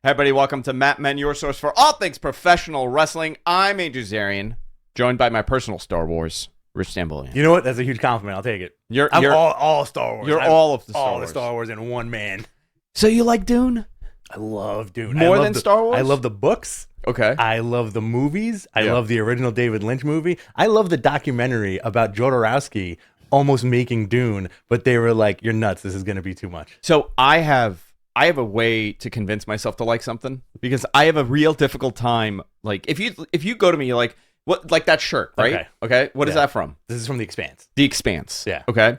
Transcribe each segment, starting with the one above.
Hey everybody, welcome to McMahon, your source for all things professional wrestling. I'm Andrew Zarian, joined by my personal Star Wars, Rich Stambolian. You know what? That's a huge compliment. I'll take it. I'm all Star Wars. You're all of the Star Wars. All the Star Wars in one man. So you like Dune? I love Dune. More than Star Wars? I love the books. Okay. I love the movies. I love the original David Lynch movie. I love the documentary about Jodorowsky almost making Dune, but they were like, "You're nuts. This is going to be too much." So I have a way to convince myself to like something because I have a real difficult time. Like if you go to me, you're like, what, like that shirt, right? Okay. What is that from? This is from The Expanse. The Expanse. Yeah. Okay.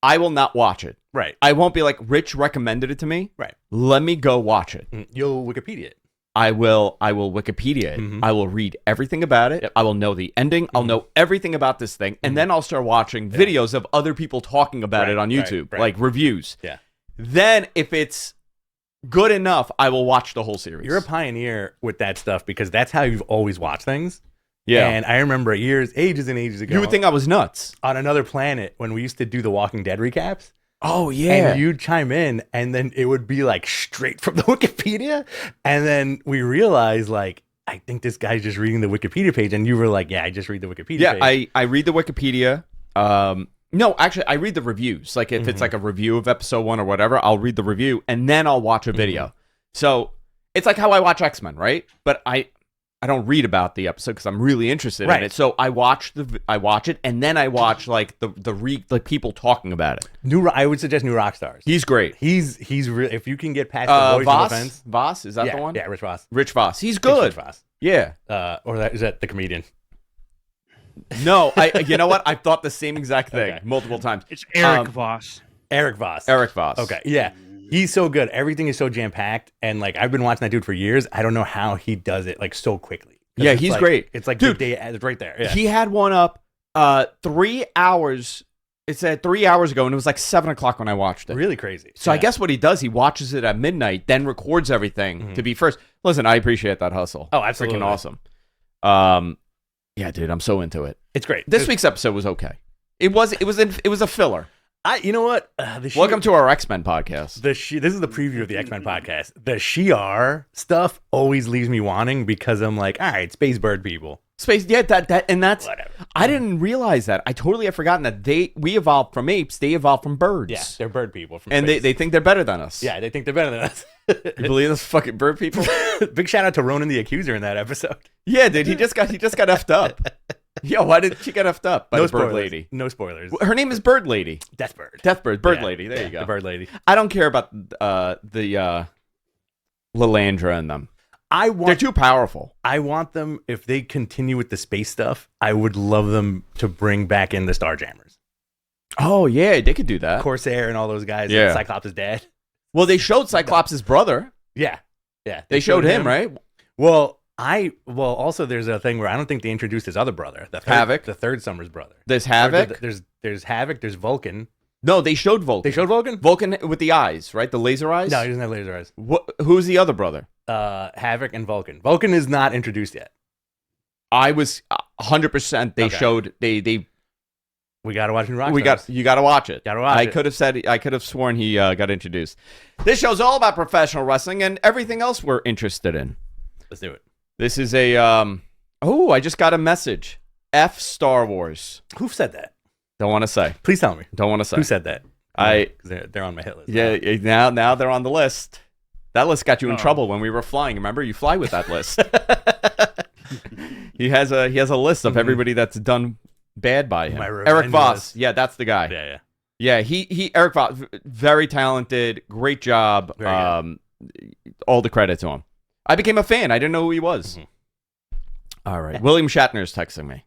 I will not watch it. Right. I won't be like, Rich recommended it to me. Right. Let me go watch it. You'll Wikipedia it. I will Wikipedia it. Mm-hmm. I will read everything about it. Yep. I will know the ending. I'll know everything about this thing. And then I'll start watching videos of other people talking about it on YouTube, like reviews. Yeah. Then if it's good enough, I will watch the whole series. You're a pioneer with that stuff because that's how you've always watched things. Yeah. And I remember ages and ages ago. You would think I was nuts. On another planet when we used to do the Walking Dead recaps. Oh, yeah. And you'd chime in, and then it would be like straight from the Wikipedia. And then we realized, like, I think this guy's just reading the Wikipedia page. And you were like, yeah, I just read the Wikipedia page. I read the Wikipedia. No, actually, I read the reviews. Like, if it's like a review of episode 1 or whatever, I'll read the review, and then I'll watch a video. So it's like how I watch X-Men, right? But I don't read about the episode because I'm really interested in it. So I watch it, and then I watch like the people talking about it. I would suggest New Rockstars. He's great. He's really, if you can get past the voice of the fence. Voss, is that the one? Yeah, Rich Voss. Rich Voss. He's good. Rich Voss. Yeah. Is that the comedian? No, you know what? I've thought the same exact thing multiple times. It's Eric Voss. Eric Voss. Eric Voss. Okay, yeah. He's so good. Everything is so jam-packed. And, like, I've been watching that dude for years. I don't know how he does it, like, so quickly. Yeah, he's great. It's like, dude, it's right there. Yeah. He had one up 3 hours. It said 3 hours ago, and it was like 7 o'clock when I watched it. Really crazy. So I guess what he does, he watches it at midnight, then records everything to be first. Listen, I appreciate that hustle. Oh, absolutely. Freaking awesome. Yeah, dude, I'm so into it. It's great. This week's episode was okay. It was a filler. You know what? Welcome to our X-Men podcast. This is the preview of the X-Men podcast. The Shi'ar stuff always leaves me wanting because I'm like, all right, space bird people. Space, yeah, that's whatever. I didn't realize that. I totally have forgotten that we evolved from apes. They evolved from birds. Yeah, they're bird people from and space. they think they're better than us. Yeah, they think they're better than us. You believe this fucking bird people? Big shout out to Ronan the Accuser in that episode. Yeah, dude, he just got effed up. Yo, why did she get effed up by the bird lady? No spoilers. Her name is Bird Lady. Deathbird. Bird Lady. There you go. The Bird Lady. I don't care about the Lilandra and them. They're too powerful. I want them, if they continue with the space stuff, I would love them to bring back in the Starjammers. Oh, yeah, they could do that. Corsair and all those guys. Yeah. Cyclops' dad. Well, they showed Cyclops' brother. Yeah. They showed him, right? Well, also there's a thing where I don't think they introduced his other brother, Havoc, the third Summer's brother. There's Havoc. There's Havoc. There's Vulcan. No, they showed Vulcan. They showed Vulcan. Vulcan with the eyes, right? The laser eyes. No, he doesn't have laser eyes. Who's the other brother? Havoc and Vulcan. Vulcan is not introduced yet. I was 100%. They showed they. We gotta watch New Rockstars. You gotta watch it. I could have sworn he got introduced. This show's all about professional wrestling and everything else we're interested in. Let's do it. This is a I just got a message. F Star Wars. Who said that? Don't want to say. Please tell me. Don't want to say. Who said that? Because they're on my hit list. Yeah, now they're on the list. That list got you in trouble when we were flying. Remember, you fly with that list. He has a list of everybody that's done bad by him. Eric Voss. Yeah, that's the guy. Yeah. He Eric Voss, very talented, great job. All the credit to him. I became a fan. I didn't know who he was. All right. William Shatner's texting me.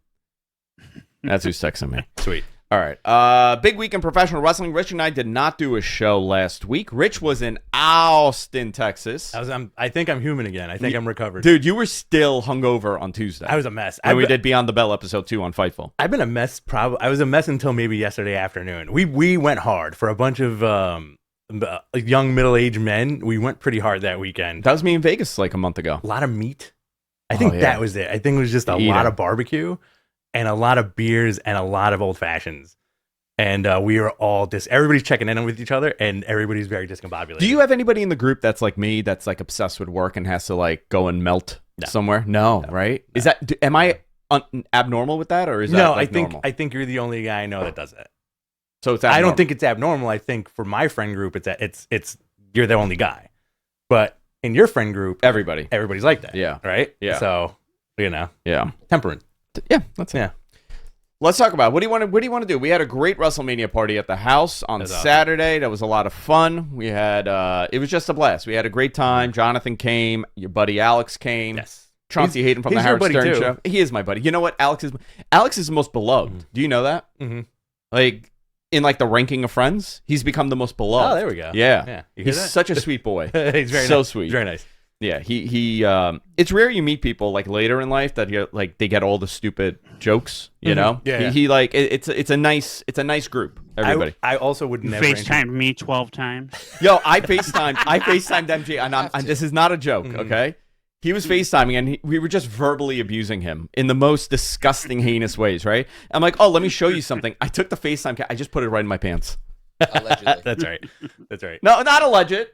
That's who's texting me. Sweet. All right. Big week in professional wrestling. Rich and I did not do a show last week. Rich was in Austin, Texas. I think I'm human again. I think I'm recovered. Dude, you were still hungover on Tuesday. I was a mess. And we did Beyond the Bell episode 2 on Fightful. I've been a mess. I was a mess until maybe yesterday afternoon. We went hard for a bunch of young middle-aged men. We went pretty hard that weekend. That was me in Vegas like a month ago. A lot of meat. I think that was it. I think it was just a lot of barbecue and a lot of beers and a lot of old fashions. And we are all everybody's checking in with each other, and everybody's very discombobulated. Do you have anybody in the group that's like me, that's like obsessed with work and has to like go and melt somewhere? No, right? No. Is that? Am I abnormal with that, or is that no? Like normal? I think you're the only guy I know that does that. So it's abnormal. I don't think it's abnormal. I think for my friend group, it's you're the only guy. But in your friend group, everybody's like that. Yeah. Right. Yeah. So temperament. Yeah. That's it. Let's talk about what do you want to do? We had a great WrestleMania party at the house on Saturday. Awesome. That was a lot of fun. We had it was just a blast. We had a great time. Jonathan came. Your buddy Alex came. Yes. Chauncey Hayden from the Howard Stern show. He is my buddy. You know what? Alex is the most beloved. Mm-hmm. Do you know that? Mm-hmm. Like in like the ranking of friends, he's become the most beloved. Oh, there we go. Yeah. He's such a sweet boy. He's very so nice. Sweet. Very nice. Yeah, he it's rare you meet people like later in life that like they get all the stupid jokes, you know? Yeah. He like it's a nice group, everybody. I also would never FaceTimed me 12 times. Yo, I FaceTimed MJ and this is not a joke, okay? He was FaceTiming and we were just verbally abusing him in the most disgusting, heinous ways, right? I'm like, "Oh, let me show you something." I took the FaceTime I just put it right in my pants. Allegedly. That's right. No, not alleged.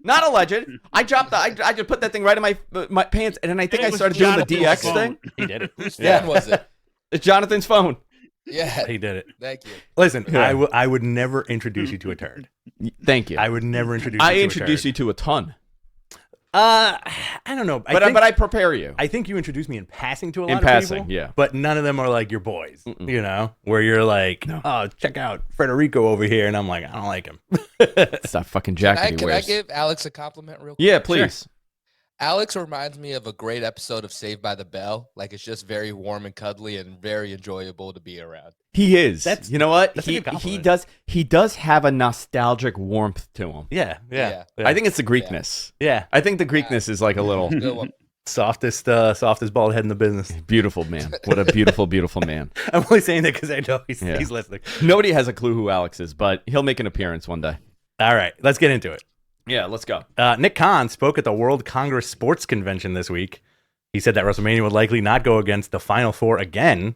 Not alleged. I dropped I just put that thing right in my pants, and then I think I started doing the DX thing. He did it. Whose phone was it? It's Jonathan's phone. Yeah, he did it. Thank you. Listen, I would never introduce you to a turd. Thank you. I would never introduce. I introduce you to a ton. I don't know, but I prepare you. I think you introduced me in passing to a lot of people. Yeah. But none of them are like your boys. You know, where you're like, oh, check out Federico over here, and I'm like, I don't like him. It's that fucking jacket Can I give Alex a compliment real quick? Yeah, please. Sure. Alex reminds me of a great episode of Saved by the Bell. Like, it's just very warm and cuddly and very enjoyable to be around. He is. You know what? He does have a nostalgic warmth to him. Yeah. I think it's the Greekness. Yeah. I think the Greekness is like a little softest bald head in the business. Beautiful man. What a beautiful, beautiful man. I'm only saying that because I know he's listening. Nobody has a clue who Alex is, but he'll make an appearance one day. All right, let's get into it. Yeah, let's go. Nick Khan spoke at the World Congress Sports Convention this week. He said that WrestleMania would likely not go against the Final Four again.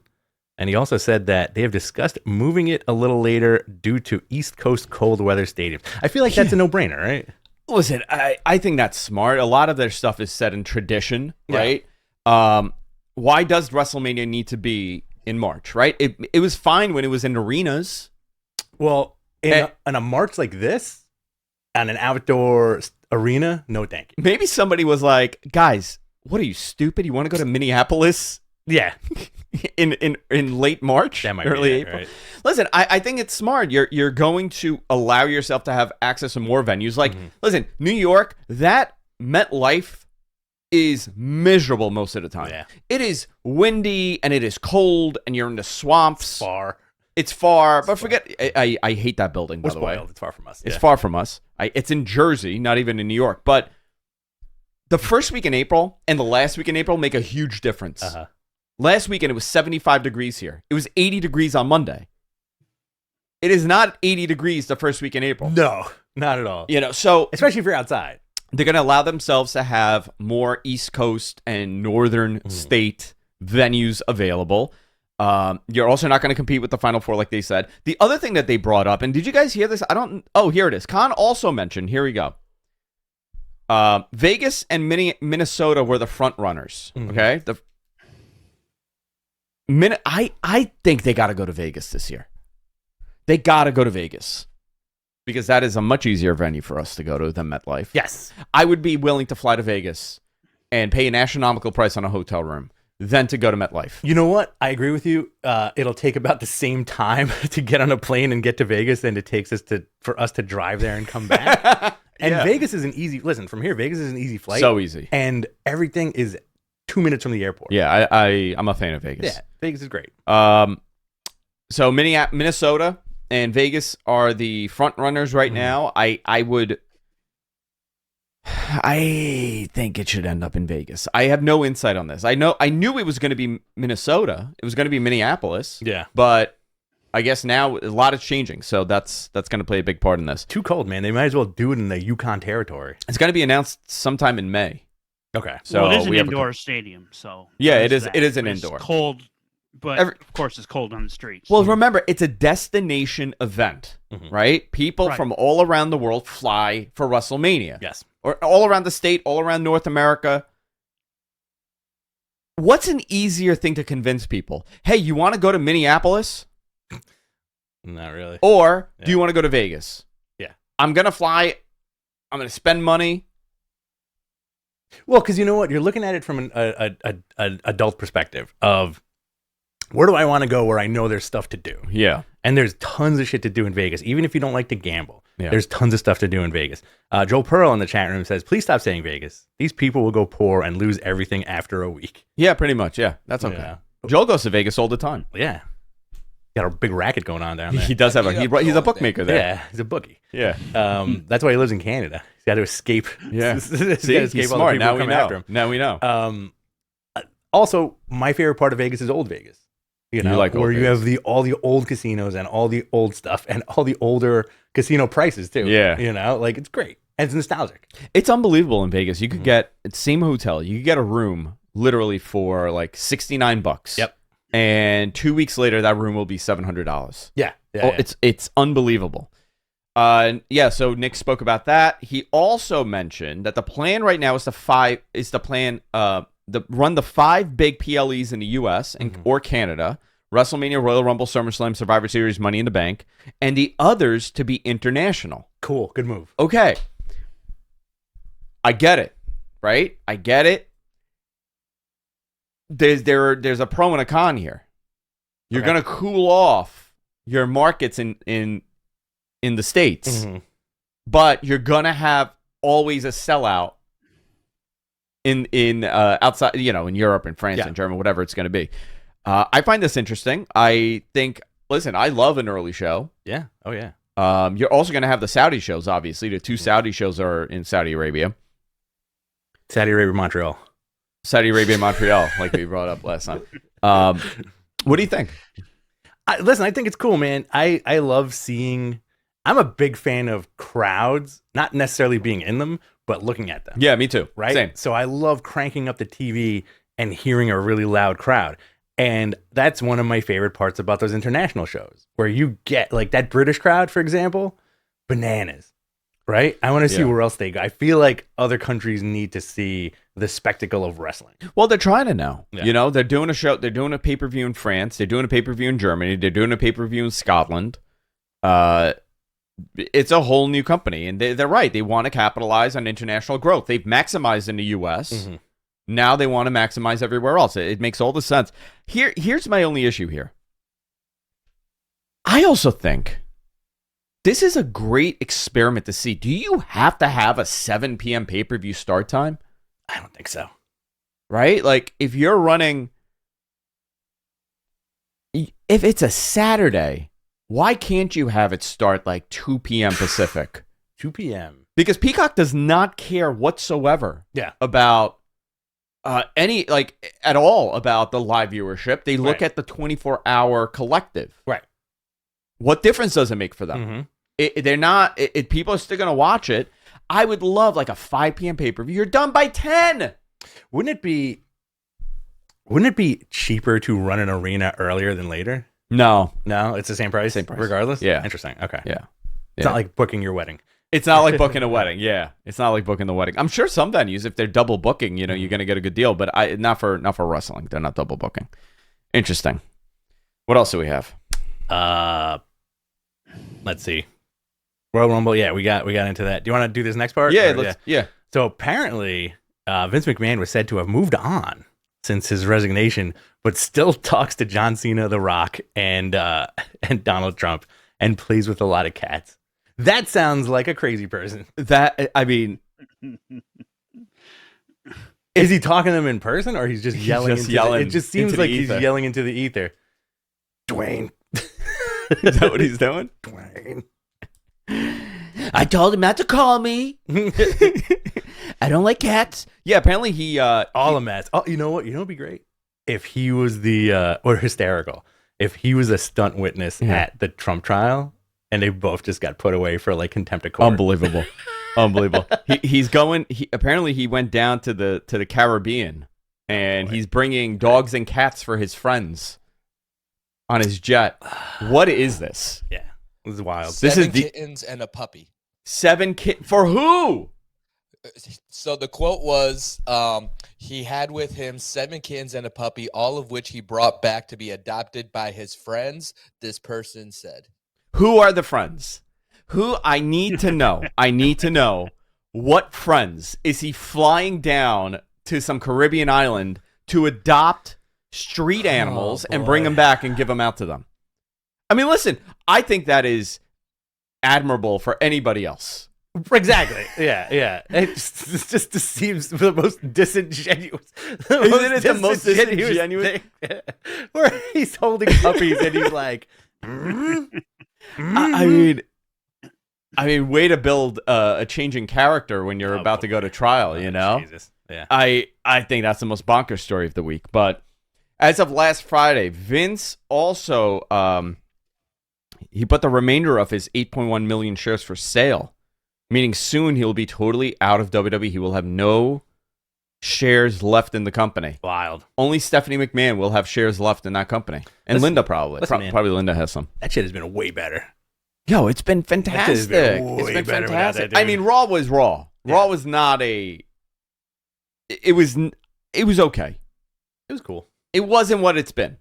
And he also said that they have discussed moving it a little later due to East Coast cold weather stadiums. I feel like that's a no-brainer, right? Listen, I think that's smart. A lot of their stuff is set in tradition, right? Why does WrestleMania need to be in March, right? It was fine when it was in arenas. Well, in a March like this, on an outdoor arena, no thank you. Maybe somebody was like, guys, what are you, stupid? You want to go to Minneapolis? Yeah. in late March, that might early be April. Right. Listen, I think it's smart. You're going to allow yourself to have access to more venues. Like, listen, New York, that MetLife is miserable most of the time. Yeah. It is windy and it is cold and you're in the swamps. It's far, but forget. I hate that building. By the way, it's far from us. It's far from us. It's in Jersey, not even in New York. But the first week in April and the last week in April make a huge difference. Last weekend it was 75 degrees here. It was 80 degrees on Monday. It is not 80 degrees the first week in April. No, not at all. You know, so especially if you're outside, they're going to allow themselves to have more East Coast and Northern state venues available. You're also not going to compete with the Final Four, like they said. The other thing that they brought up, and did you guys hear this? Here it is. Khan also mentioned, here we go. Vegas and Minnesota were the front runners. Okay. I think they got to go to Vegas this year. They got to go to Vegas because that is a much easier venue for us to go to than MetLife. Yes. I would be willing to fly to Vegas and pay an astronomical price on a hotel room than to go to MetLife. You know what? I agree with you. It'll take about the same time to get on a plane and get to Vegas than it takes for us to drive there and come back. And Vegas is from here, Vegas is an easy flight. So easy. And everything is 2 minutes from the airport. Yeah, I'm a fan of Vegas. Yeah, Vegas is great. So Minnesota and Vegas are the front runners right now. I think it should end up in Vegas. I have no insight on this. I knew it was going to be Minnesota. It was going to be Minneapolis. Yeah. But I guess now a lot is changing, so that's going to play a big part in this. Too cold, man. They might as well do it in the Yukon territory. It's going to be announced sometime in May. Okay. So it is an indoor stadium, so yeah, it is an indoor. Cold But of course, it's cold on the streets. Well, remember, it's a destination event, right? People from all around the world fly for WrestleMania. Yes. Or all around the state, all around North America. What's an easier thing to convince people? Hey, you want to go to Minneapolis? Not really. Or do you want to go to Vegas? Yeah. I'm going to fly. I'm going to spend money. Well, because you know what? You're looking at it from an adult perspective of where do I want to go where I know there's stuff to do? Yeah. And there's tons of shit to do in Vegas. Even if you don't like to gamble, there's tons of stuff to do in Vegas. Joe Pearl in the chat room says, please stop saying Vegas. These people will go poor and lose everything after a week. Yeah, pretty much. Yeah, that's okay. Yeah. Joel goes to Vegas all the time. Yeah. Got a big racket going on down there. He does have he's a bookmaker there. Yeah, he's a bookie. Yeah. That's why he lives in Canada. He's got to escape. Yeah. See, he's smart. Now we know. Now we know. Also, my favorite part of Vegas is Old Vegas. You know, like where you have all the old casinos and all the old stuff and all the older casino prices too. Yeah. You know, like it's great. And it's nostalgic. It's unbelievable in Vegas. You could get same hotel. You could get a room literally for like $69. Yep. And 2 weeks later, that room will be $700. Yeah. It's unbelievable. So Nick spoke about that. He also mentioned that the plan right now is run the 5 big PLEs in the U.S. or Canada, WrestleMania, Royal Rumble, SummerSlam, Survivor Series, Money in the Bank, and the others to be international. Cool. Good move. Okay. I get it, right? I get it. There's a pro and a con here. You're going to cool off your markets in the States, but you're going to have always a sellout in outside, in Europe and France and Germany, whatever it's going to be. I find this interesting. I think, listen, I love an early show. Yeah. Oh, yeah. You're also going to have the Saudi shows, obviously. The 2 Saudi shows are in Saudi Arabia. Saudi Arabia, Montreal. Saudi Arabia, Montreal, like we brought up last time. What do you think? Listen, I think it's cool, man. I love seeing... I'm a big fan of crowds, not necessarily being in them, but looking at them. Yeah, me too. Right? Same. So I love cranking up the TV and hearing a really loud crowd. And that's one of my favorite parts about those international shows, where you get, like, that British crowd, for example, bananas, right? I want to see where else they go. I feel like other countries need to see the spectacle of wrestling. Well, they're trying to now. Yeah. They're doing a show. They're doing a pay-per-view in France. They're doing a pay-per-view in Germany. They're doing a pay-per-view in Scotland. It's a whole new company, and they're right. They want to capitalize on international growth. They've maximized in the U.S. Now they want to maximize everywhere else. It makes all the sense. Here's my only issue here. I also think this is a great experiment to see. Do you have to have a 7 p.m. pay-per-view start time? I don't think so. Right? Like, if you're running... If it's a Saturday... Why can't you have it start like 2 p.m. Pacific? 2 p.m. Because Peacock does not care whatsoever about at all about the live viewership. They look at the 24-hour collective. Right. What difference does it make for them? They're not, people are still going to watch it. I would love like a 5 p.m. pay-per-view. You're done by 10. Wouldn't it be cheaper to run an arena earlier than later? No, it's the same price? Same price. Regardless? Yeah. Interesting. Okay. Yeah. It's not like booking your wedding. It's not like booking a wedding. Yeah. It's not like booking the wedding. I'm sure some venues, if they're double booking, you're going to get a good deal, but not for wrestling. They're not double booking. Interesting. What else do we have? Let's see. Royal Rumble. Yeah, we got into that. Do you want to do this next part? Yeah. So apparently, Vince McMahon was said to have moved on since his resignation, but still talks to John Cena, The Rock, and Donald Trump, and plays with a lot of cats. That sounds like a crazy person. Is he talking to them in person, or he's just yelling? It just seems like he's yelling into the ether. Dwayne. Is that what he's doing? Dwayne. I told him not to call me. I don't like cats. Yeah, apparently all a mess. Oh, you know what? You know what'd be great? If he was or hysterical. If he was a stunt witness at the Trump trial and they both just got put away for like contempt of court. Unbelievable. Apparently he went down to the Caribbean and he's bringing dogs and cats for his friends. on his jet. What is this? Yeah, it was wild. This is 7 kittens and a puppy. 7 for who? So the quote was, he had with him 7 kittens and a puppy, all of which he brought back to be adopted by his friends. This person said, Who are the friends? Who I need to know. I need to know what friends is he flying down to some Caribbean island to adopt street animals and bring them back and give them out to them. I mean, listen, I think that is admirable for anybody else. Exactly. Yeah. It just seems the most disingenuous. Isn't it the most disingenuous thing? Where he's holding puppies and he's like, I mean, way to build a changing character when you're about to go to trial, you know? Jesus. Yeah. I think that's the most bonkers story of the week. But as of last Friday, Vince also he put the remainder of his 8.1 million shares for sale, meaning soon he'll be totally out of WWE. He will have no shares left in the company. Wild. Only Stephanie McMahon will have shares left in that company. And Listen, Linda probably. Probably Linda has some. That shit has been way better. Yo, it's been fantastic. It's been fantastic. I mean, Raw was Raw. Yeah. Raw was not a... It was okay. It was cool. It wasn't what it's been.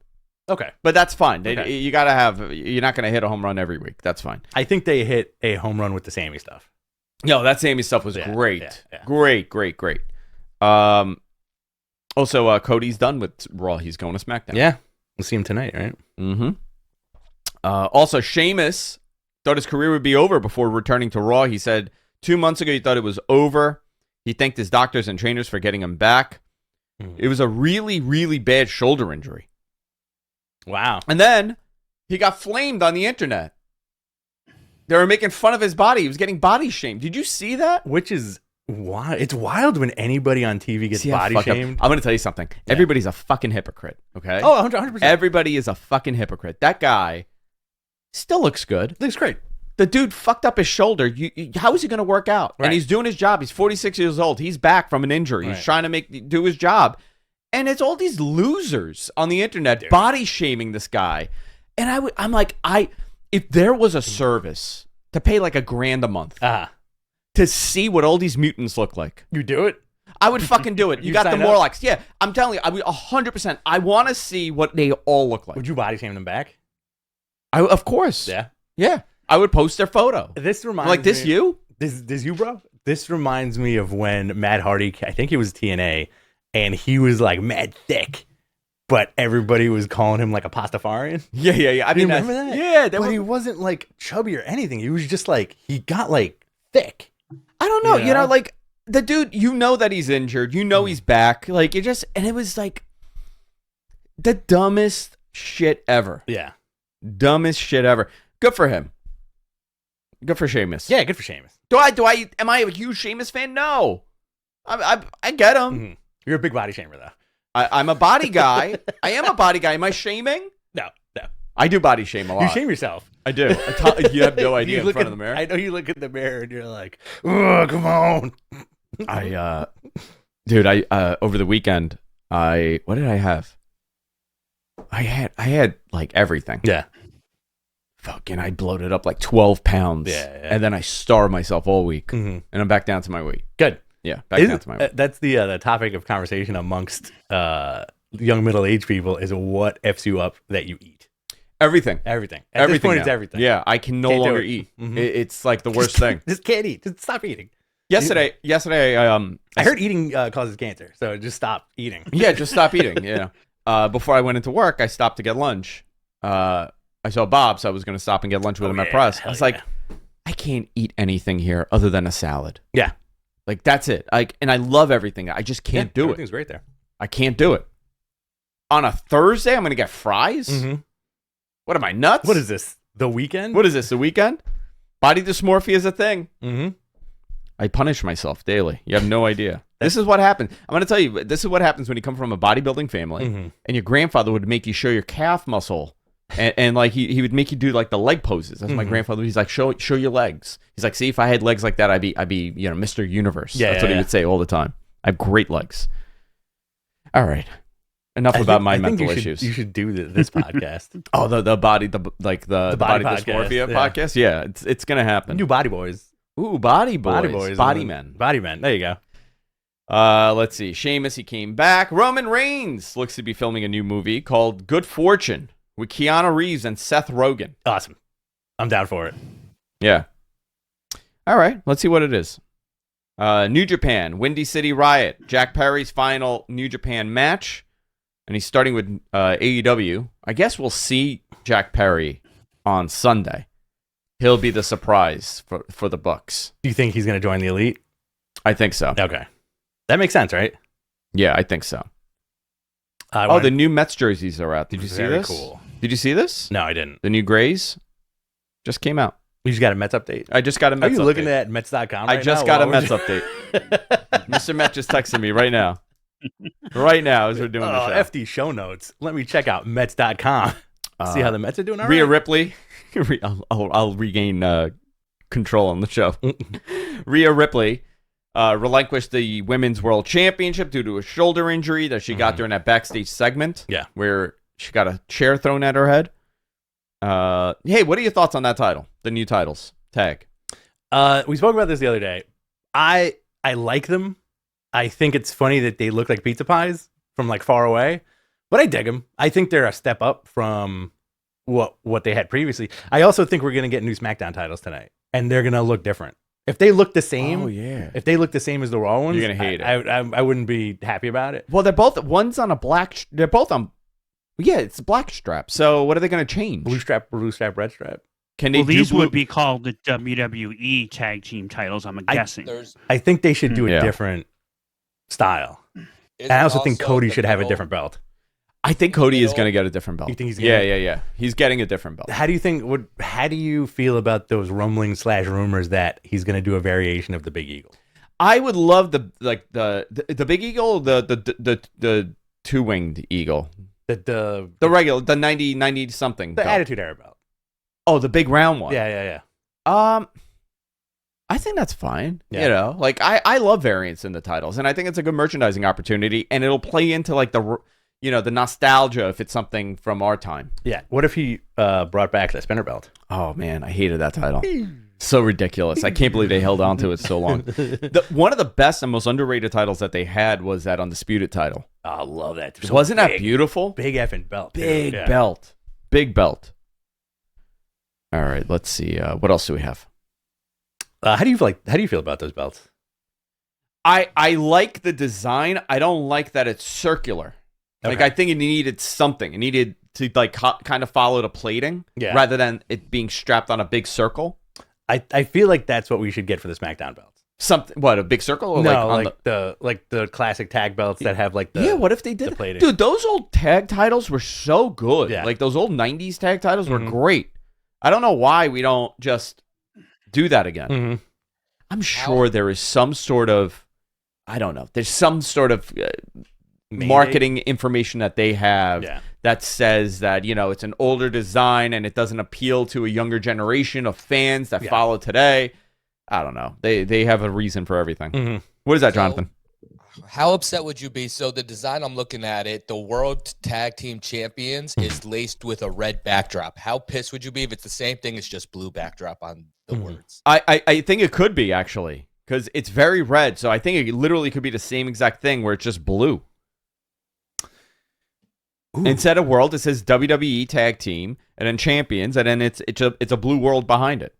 Okay. But that's fine. Okay. You got to have... You're not going to hit a home run every week. That's fine. I think they hit a home run with the Sami stuff. Yo, that Sami stuff was great. Yeah. Great. Also, Cody's done with Raw. He's going to SmackDown. Yeah. We'll see him tonight, right? Mm-hmm. Also, Sheamus thought his career would be over before returning to Raw. He said 2 months ago he thought it was over. He thanked his doctors and trainers for getting him back. It was a really, really bad shoulder injury. Wow. And then he got flamed on the internet. They were making fun of his body. He was getting body shamed. Did you see that? Which is wild. It's wild when anybody on TV gets body shamed. I'm going to tell you something. Yeah. Everybody's a fucking hypocrite, okay? Oh, 100%. Everybody is a fucking hypocrite. That guy still looks good. Looks great. The dude fucked up his shoulder. How is he going to work out? Right. And he's doing his job. He's 46 years old. He's back from an injury. Right. He's trying to do his job. And it's all these losers on the internet body shaming this guy. And I'm like, if there was a service to pay like $1,000 a month to see what all these mutants look like, you do it? I would fucking do it. You got the more likes. Yeah, I'm telling you, I would 100%. I want to see what they all look like. Would you body shame them back? Of course. Yeah. I would post their photo. This reminds me. Like, this you? This you, bro? This reminds me of when Matt Hardy, I think it was TNA, and he was like mad thick, but everybody was calling him like a Pastafarian. Yeah. I mean, remember that? Yeah. But he wasn't like chubby or anything. He was just like, he got like thick. I don't know. You know, like the dude, you know that he's injured. You know he's back. Like, and it was like the dumbest shit ever. Yeah. Dumbest shit ever. Good for him. Good for Sheamus. Yeah, good for Sheamus. Am I a huge Sheamus fan? No. I get him. Mm-hmm. You're a big body shamer, though. I'm a body guy. I am a body guy. Am I shaming? No. I do body shame a lot. You shame yourself. I do. You have no idea in front of the mirror. I know you look in the mirror and you're like, oh, come on. Dude, over the weekend, what did I have? I had like everything. Yeah. Fucking, I bloated up like 12 pounds. Yeah. And then I starved myself all week. Mm-hmm. And I'm back down to my weight. Good. Yeah, back down to my weight. That's the topic of conversation amongst young middle-aged people is what F's you up that you eat. Everything. At this point, it's everything. Yeah, I can no longer eat. Mm-hmm. It's like the worst thing. Just can't eat. Just stop eating. Yesterday, I heard eating causes cancer, so just stop eating. Yeah, just stop eating. Yeah. Before I went into work, I stopped to get lunch. I saw Bob, so I was going to stop and get lunch with him at Press. I was like, I can't eat anything here other than a salad. Yeah. Like, that's it. And I love everything. I just can't do it. Everything's great there. I can't do it. On a Thursday, I'm going to get fries? Mm-hmm. What am I, nuts? What is this? The weekend? What is this, the weekend? Body dysmorphia is a thing. Mm-hmm. I punish myself daily. You have no idea. This is what happens. I'm going to tell you, this is what happens when you come from a bodybuilding family, and your grandfather would make you show your calf muscle. And like he would make you do like the leg poses. That's my grandfather. He's like, show your legs. He's like, see, if I had legs like that, I'd be Mr. Universe. That's what he would say all the time. I have great legs. All right. Enough about my I think mental issues. You should do this podcast. Oh, the body body podcast, dysmorphia yeah. podcast. Yeah, it's gonna happen. New Body Boys. Ooh, body boys, body men. men. Body men. There you go. Let's see. Sheamus, he came back. Roman Reigns looks to be filming a new movie called Good Fortune with Keanu Reeves and Seth Rogen. Awesome. I'm down for it. Yeah. All right. Let's see what it is. New Japan, Windy City Riot, Jack Perry's final New Japan match. And he's starting with AEW. I guess we'll see Jack Perry on Sunday. He'll be the surprise for the Bucks. Do you think he's going to join the Elite? I think so. Okay. That makes sense, right? Yeah, I think so. The new Mets jerseys are out. Did you see this? Very cool. Did you see this? No, I didn't. The new Grays just came out. You just got a Mets update? I just got a Mets update. Are you looking at Mets.com I just got a Mets update. Mr. Met just texted me right now. Right now as we're doing the show. FD show notes. Let me check out Mets.com. See how the Mets are doing. All Rhea right. Ripley. I'll regain control on the show. Rhea Ripley relinquished the Women's World Championship due to a shoulder injury that she got during that backstage segment. Yeah. Where she got a chair thrown at her head. Hey, what are your thoughts on that title? The new titles. Tag. We spoke about this the other day. I like them. I think it's funny that they look like pizza pies from like far away, but I dig them. I think they're a step up from what they had previously. I also think we're going to get new SmackDown titles tonight, and they're going to look different. If they look the same, if they look the same as the Raw ones, you're going to hate it. I wouldn't be happy about it. Well, they're both, one's on a black, they're both on, yeah, it's a black strap. So what are they going to change? Blue strap, red strap. Can they these would be called the WWE tag team titles, I'm guessing. I think they should do a different style. And I also think Cody should have a different belt. I think Cody is going to get a different belt. You think he's yeah. He's getting a different belt. How do you feel about those rumblings / rumors that he's going to do a variation of the Big Eagle? I would love the Big Eagle, the two-winged eagle. The regular, the 90 something. The belt. Attitude Era belt. Oh, the big round one. Yeah. I think that's fine. Yeah. You know, like I love variants in the titles, and I think it's a good merchandising opportunity, and it'll play into like the nostalgia if it's something from our time. Yeah. What if he brought back the spinner belt? Oh man, I hated that title. So ridiculous. I can't believe they held on to it so long. One of the best and most underrated titles that they had was that Undisputed title. Oh, I love that. So wasn't that beautiful? Big effing belt. Big belt. Big belt. All right, let's see. What else do we have? How do you feel about those belts? I like the design. I don't like that it's circular. Okay. Like I think it needed something. It needed to like kind of follow the plating rather than it being strapped on a big circle. I feel like that's what we should get for the SmackDown belts. Something what, a big circle? Or no, like the classic tag belts that have like the what if they did the plating. Dude, those old tag titles were so good. Yeah. Like those old 90s tag titles were great. I don't know why we don't just do that again. Mm-hmm. I'm sure there is some sort of, I don't know, there's some sort of marketing information that they have that says that, it's an older design and it doesn't appeal to a younger generation of fans that follow today. I don't know. They have a reason for everything. Mm-hmm. What is that, Jonathan? How upset would you be? So the design, I'm looking at it, the World Tag Team Champions is laced with a red backdrop. How pissed would you be if it's the same thing? It's just blue backdrop on the words. I think it could be, actually, because it's very red. So I think it literally could be the same exact thing where it's just blue. Ooh. Instead of World, it says WWE Tag Team and then Champions, and then it's a blue world behind it.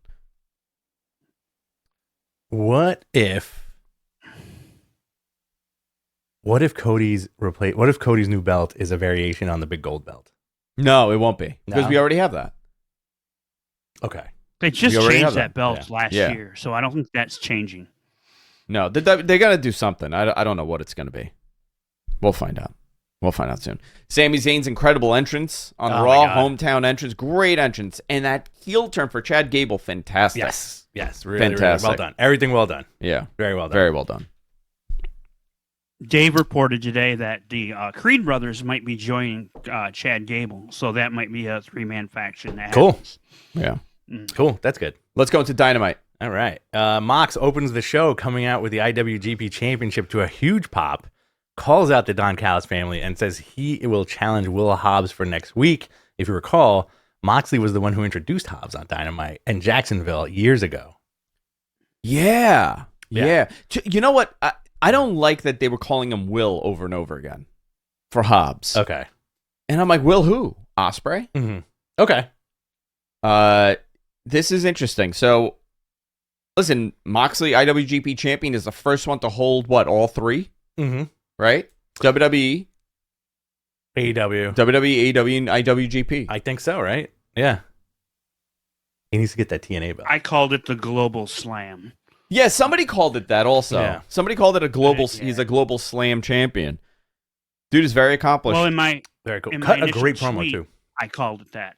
What if Cody's new belt is a variation on the big gold belt? No, it won't be because we already have that. Okay. They just changed that belt last year, so I don't think that's changing. No, they're gonna do something. I don't know what it's gonna be. We'll find out. We'll find out soon. Sami Zayn's incredible entrance on Raw, hometown entrance, great entrance, and that heel turn for Chad Gable, fantastic. Yes, really, fantastic. Really well done. Everything well done. Yeah, very well done. Very well done. Dave reported today that the Creed brothers might be joining Chad Gable, so that might be a 3-man faction. Cool. Happens. Yeah. Cool. That's good. Let's go into Dynamite. All right. Mox opens the show coming out with the IWGP Championship to a huge pop calls out the Don Callis family and says he will challenge Will Hobbs for next week. If you recall, Moxley was the one who introduced Hobbs on Dynamite in Jacksonville years ago. Yeah. You know what? I don't like that they were calling him Will over and over again for Hobbs. Okay. And I'm like, Will who? Ospreay? Mm-hmm. Okay. This is interesting. So, listen, Moxley, IWGP champion, is the first one to hold, what, all three? Mm-hmm. Right? WWE, AEW. WWE, AEW, and IWGP. I think so, right? Yeah. He needs to get that TNA belt. I called it the Global Slam. Yeah, somebody called it that also. Yeah. Somebody called it a global, Yeah. he's a global slam champion. Dude is very accomplished. Well, in my Very cool. in Cut my a great initial promo, tweet, too. I called it that.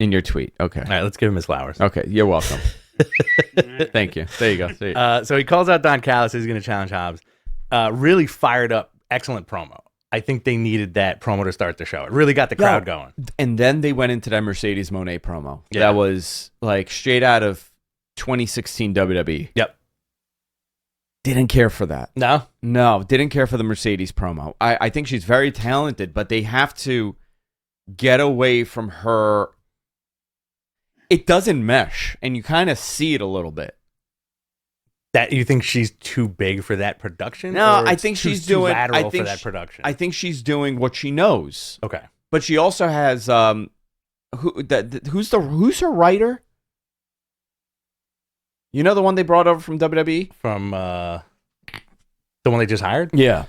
In your tweet. Okay. All right, let's give him his flowers. Okay, you're welcome. Thank you. There you go. There you- So he calls out Don Callis. He's going to challenge Hobbs. Really fired up. Excellent promo. I think they needed that promo to start the show. It really got the crowd going. And then they went into that Mercedes Moné promo. Yeah. That was like straight out of 2016 WWE. Yep. Didn't care for that. No? Didn't care for the Mercedes promo. I think she's very talented, but they have to get away from her. It doesn't mesh, and you kind of see it a little bit. That you think she's too big for that production? No, Or I it's think too- she's too doing. lateral I think for that production. I think she's doing what she knows, Okay. but she also has who's her writer? You know the one they brought over from WWE? From the one they just hired? Yeah.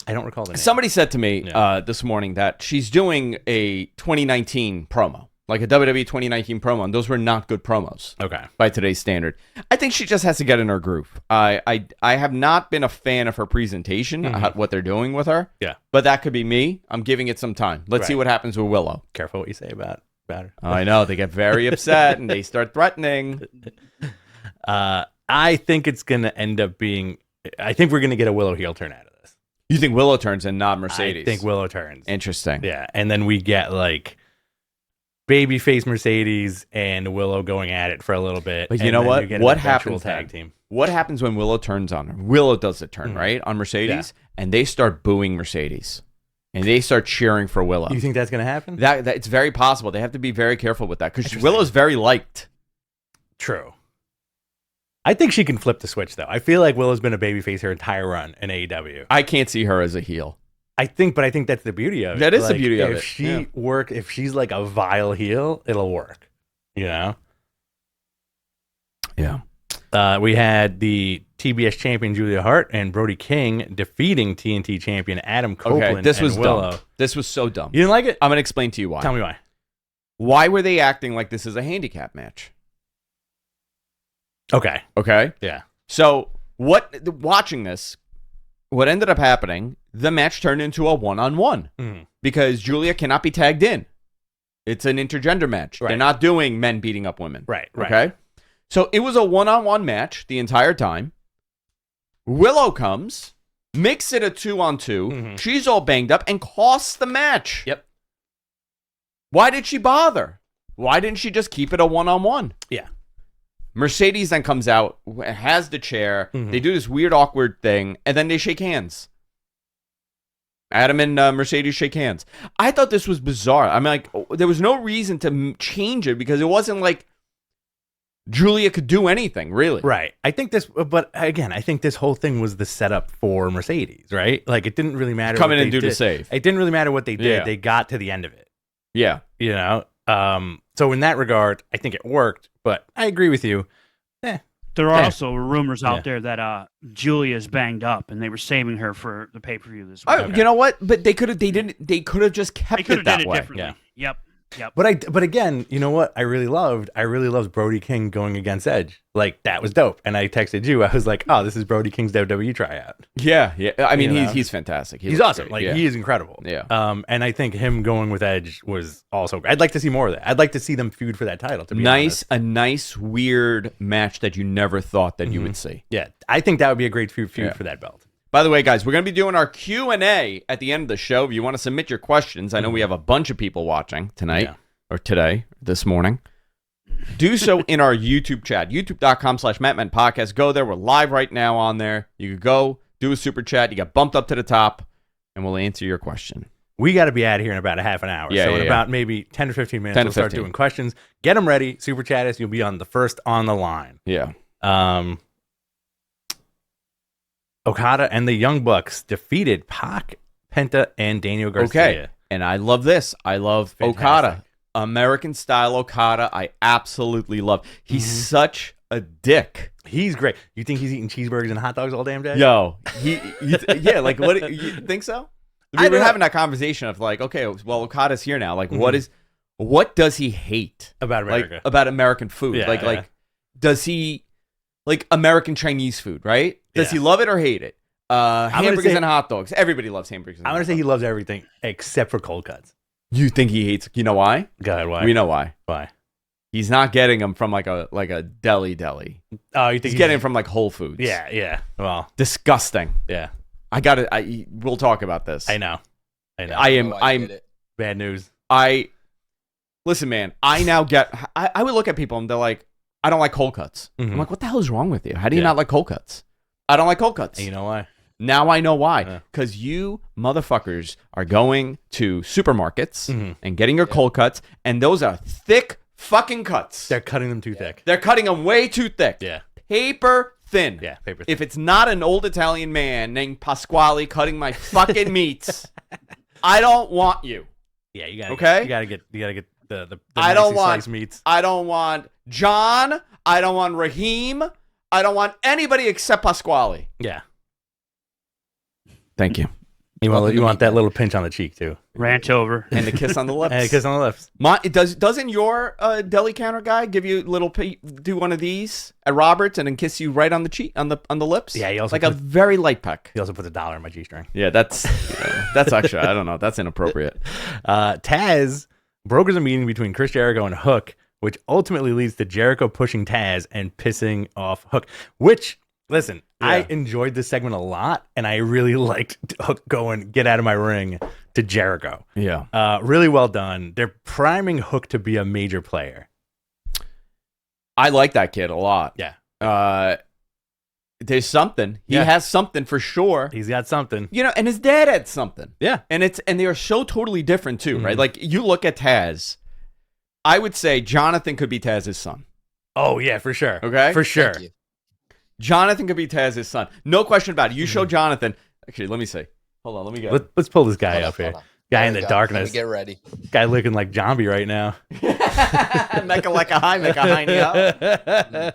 I don't recall the name. Somebody said to me this morning that she's doing a 2019 promo, like a WWE 2019 promo, and those were not good promos. Okay. By today's standard. I think she just has to get in her groove. I have not been a fan of her presentation, what they're doing with her. Yeah. But that could be me. I'm giving it some time. Let's see Right. what happens with Willow. Careful what you say about her. I know. They get very upset and they start threatening. I think it's going to end up being... I think we're going to get a Willow heel turn out of this. You think Willow turns and not Mercedes? I think Willow turns. Interesting. Yeah, and then we get like babyface Mercedes and Willow going at it for a little bit. But you and know then what? you get an What eventual happens tag then? team? What happens when Willow turns on her? Willow does the turn, right? On Mercedes. And they start booing Mercedes. And they start cheering for Willow. You think that's going to happen? That it's very possible. They have to be very careful with that because Willow's very liked. True. I think she can flip the switch, though. I feel like Willow's been a babyface her entire run in AEW. I can't see her as a heel. I think that's the beauty of it. That is the beauty of it. If she's like a vile heel, it'll work. You know? Yeah. We had the TBS champion Julia Hart and Brody King defeating TNT champion Adam Copeland. Okay, this and was Willow. dumb. This was so dumb. You didn't like it? I'm going to explain to you why. Tell me why. Why were they acting like this is a handicap match? Okay. Okay? Yeah. So, watching this, what ended up happening, the match turned into a one-on-one because Julia cannot be tagged in. It's an intergender match. Right. They're not doing men beating up women. Right. Okay? So, it was a one-on-one match the entire time. Willow comes, makes it a 2-on-2. She's all banged up and costs the match. Yep. Why did she bother? Why didn't she just keep it a one-on-one? Yeah. Mercedes then comes out, has the chair. They do this weird, awkward thing, and then they shake hands. Adam and Mercedes shake hands. I thought this was bizarre. I mean, like, there was no reason to change it because it wasn't like Julia could do anything, really. Right. I think this whole thing was the setup for Mercedes, right? Like, it didn't really matter. Come in what and they do the did. save. It didn't really matter what they did. Yeah. They got to the end of it. Yeah. You know? So in that regard, I think it worked, but I agree with you. There are also rumors out there that Julia's banged up, and they were saving her for the pay-per-view this week. You know what? But they could have just They kept could it have that did it way. differently. Yep. But again, you know what I really loved? I really loved Brody King going against Edge. Like, that was dope. And I texted you. I was like, oh, this is Brody King's WWE tryout. Yeah. I mean, You know? he's fantastic. He's looks awesome. great. Like, Yeah. he is incredible. Yeah. And I think him going with Edge was also great. I'd like to see more of that. I'd like to see them feud for that title, to be honest. A nice, weird match that you never thought that you would see. Yeah. I think that would be a great feud for that belt. By the way, guys, we're going to be doing our Q&A at the end of the show. If you want to submit your questions, I know we have a bunch of people watching tonight. Yeah. Or today, this morning, do so in our YouTube chat, youtube.com/MatManPodcast. Go there. We're live right now on there. You could go do a super chat. You got bumped up to the top, and we'll answer your question. We got to be out of here in about a half an hour. Yeah, so yeah, in yeah. about maybe 10 to 15 minutes, 10 to we'll start 15. doing questions. Get them ready. Super chat us. You'll be on the first on the line. Yeah. Okada and the Young Bucks defeated Pac, Penta, and Daniel Garcia. Okay. And I love this. I love Fantastic. Okada. American style Okada. I absolutely love. He's such a dick. He's great. You think he's eating cheeseburgers and hot dogs all damn day? Yo, yeah, like what? You think so? We were having that conversation of like, okay, well, Okada's here now. Like, what does he hate About America. Like, about American food? Yeah, like, does he like American Chinese food? Right? Does Yeah. he love it or hate it? Hamburgers say- and hot dogs. Everybody loves hamburgers. And I'm hot going to say he dogs. loves everything except for cold cuts. You think he hates? You know why? Go ahead. Why? We know why. Why? He's not getting them from like a deli. Oh, you think He's getting them from like Whole Foods. Yeah. Well, Disgusting. yeah. We'll talk about this. I know. I'm get it. Bad news. Listen, man, I now get, I would look at people and they're like, I don't like cold cuts. Mhm. I'm like, what the hell is wrong with you? How do you Yeah. not like cold cuts? I don't like cold cuts. And you know why? Now I know why. Yeah. Because you motherfuckers are going to supermarkets Mhm. and getting your cold cuts, and those are thick fucking cuts. They're cutting them too thick. They're cutting them way too thick. Yeah. Paper thin. Yeah. Paper. If it's not an old Italian man named Pasquale cutting my fucking meats, I don't want you. Yeah. You gotta. Okay? You gotta get the I don't nicely want sliced meats. I don't want John. I don't want Raheem. I don't want anybody except Pasquale. Yeah. Thank you. You Welcome want to that meat. little pinch on the cheek too. Rant over. And the kiss on the lips. And a kiss on the lips. Doesn't your deli counter guy give you do one of these at Roberts and then kiss you right on the cheek on the lips? Yeah, he also like a very light peck. He also puts $1 in my G-string. Yeah, that's actually I don't know. That's inappropriate. Taz brokers a meeting between Chris Jericho and Hook, which ultimately leads to Jericho pushing Taz and pissing off Hook. Which, listen, I Yeah. enjoyed this segment a lot, and I really liked Hook going, get out of my ring, to Jericho. Yeah. Really well done. They're priming Hook to be a major player. I like that kid a lot. Yeah. There's something. He Yeah. has something for sure. He's got something. You know, and his dad had something. Yeah. And they are so totally different too, right? Mhm. Like you look at Taz, I would say Jonathan could be Taz's son. Oh, yeah, for sure. Okay? For sure. Thank you. Jonathan could be Taz's son. No question about it. You show Jonathan. Actually, let me see. Hold on, let me get Let's pull this guy Hold up on, here. hold on. Guy There in we the go. Let darkness. me get ready. Guy looking like zombie right now. Mecca like a high, Mecca high.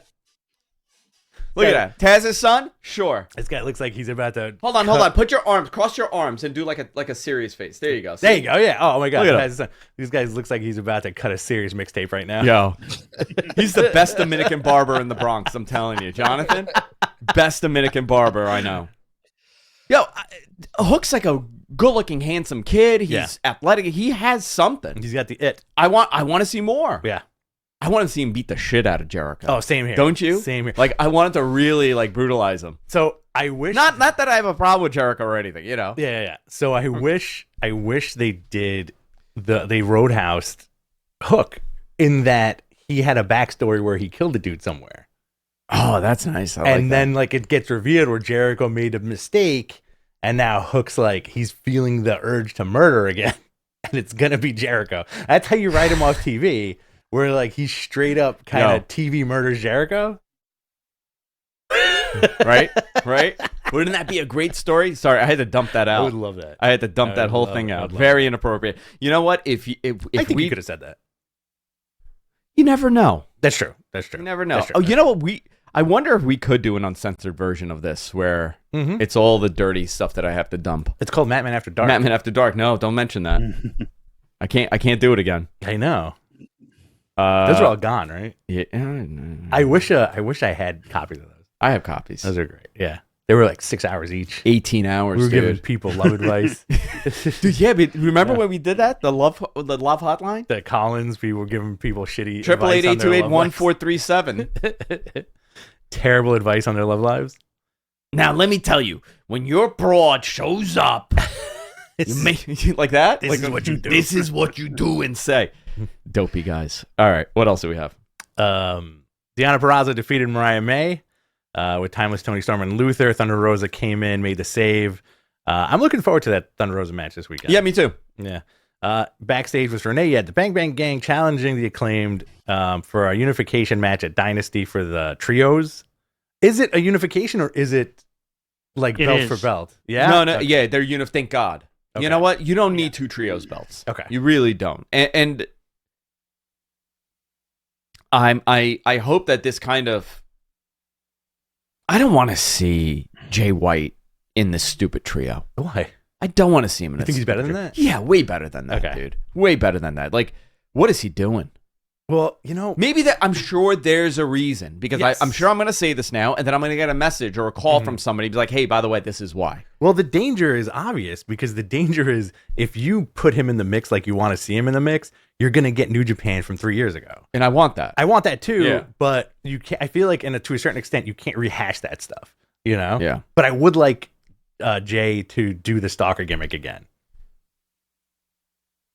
Look at that. Taz's son? Sure. This guy looks like he's about to. Hold on. Put your arms, cross your arms, and do like a serious face. There you go. See? There you go. Yeah. Oh my God. Look at him. Taz's son. These guys looks like he's about to cut a serious mixtape right now. Yo, he's the best Dominican barber in the Bronx. I'm telling you, Jonathan, best Dominican barber I know. Yo, Hook's like a good-looking, handsome kid. He's athletic. He has something. He's got the it. I want to see more. Yeah. I want to see him beat the shit out of Jericho. Oh, same here. Don't you? Same here. Like I wanted to really like brutalize him. So I wish. Not that I have a problem with Jericho or anything. You know. Yeah. So I wish they did they roadhoused Hook in that he had a backstory where he killed a dude somewhere. Oh, that's nice. And then like it gets revealed where Jericho made a mistake, and now Hook's like he's feeling the urge to murder again, and it's gonna be Jericho. That's how you write him off TV, where like he straight up kind of TV murders Jericho. right. Wouldn't that be a great story? Sorry, I had to dump that out. I would love that. I had to dump I that would whole love thing it. I out. would love Very inappropriate. You know what? If I think we you could have said that. you never know. That's true. That's true. You never know. That's true. Oh, you know what? I wonder if we could do an uncensored version of this where Mhm. it's all the dirty stuff that I have to dump. It's called Madman After Dark. Batman After Dark. No, don't mention that. I can't do it again. I know. Those are all gone, right? Yeah, I wish I had copies of those. I have copies. Those are great. Yeah. They were like 6 hours each. 18 hours, We were giving dude. people love advice. Dude, yeah, but remember when we did that? The love hotline? The Collins, we were giving people shitty Triple advice on their love 888-281-437. lives. Terrible advice on their love lives. Now let me tell you, when your broad shows up, like that. This is what you do. This is what you do and say. Dopey guys. All right, what else do we have? Deonna Purrazzo defeated Mariah May. with Timeless Tony Storm and Luther. Thunder Rosa came in, made the save. I'm looking forward to that Thunder Rosa match this weekend. Yeah, me too. Yeah. Backstage with Renee, you had the Bang Bang Gang challenging the Acclaimed for a unification match at Dynasty for the trios. Is it a unification or is it like It belt is. for belt? Yeah. No, Okay. yeah, they're thank God. Okay. You know what? You don't need 2 trios belts. Okay. You really don't. And I hope that this kind of, I don't want to see Jay White in this stupid trio. Why? I don't want to see him in You a think he's better than stupid that? trio. Yeah, way better than that, Okay. dude. Way better than that. Like, what is he doing? Well, Maybe that, I'm sure there's a reason, because Yes. I'm sure I'm going to say this now, and then I'm going to get a message or a call from somebody, be like, hey, by the way, this is why. well, the danger is obvious because the danger is if you put him in the mix like you want to see him in the mix, you're going to get New Japan from 3 years ago. And I want that. I want that too, Yeah. but you can't. I feel like, to a certain extent, you can't rehash that stuff. Yeah. But I would like Jay to do the stalker gimmick again.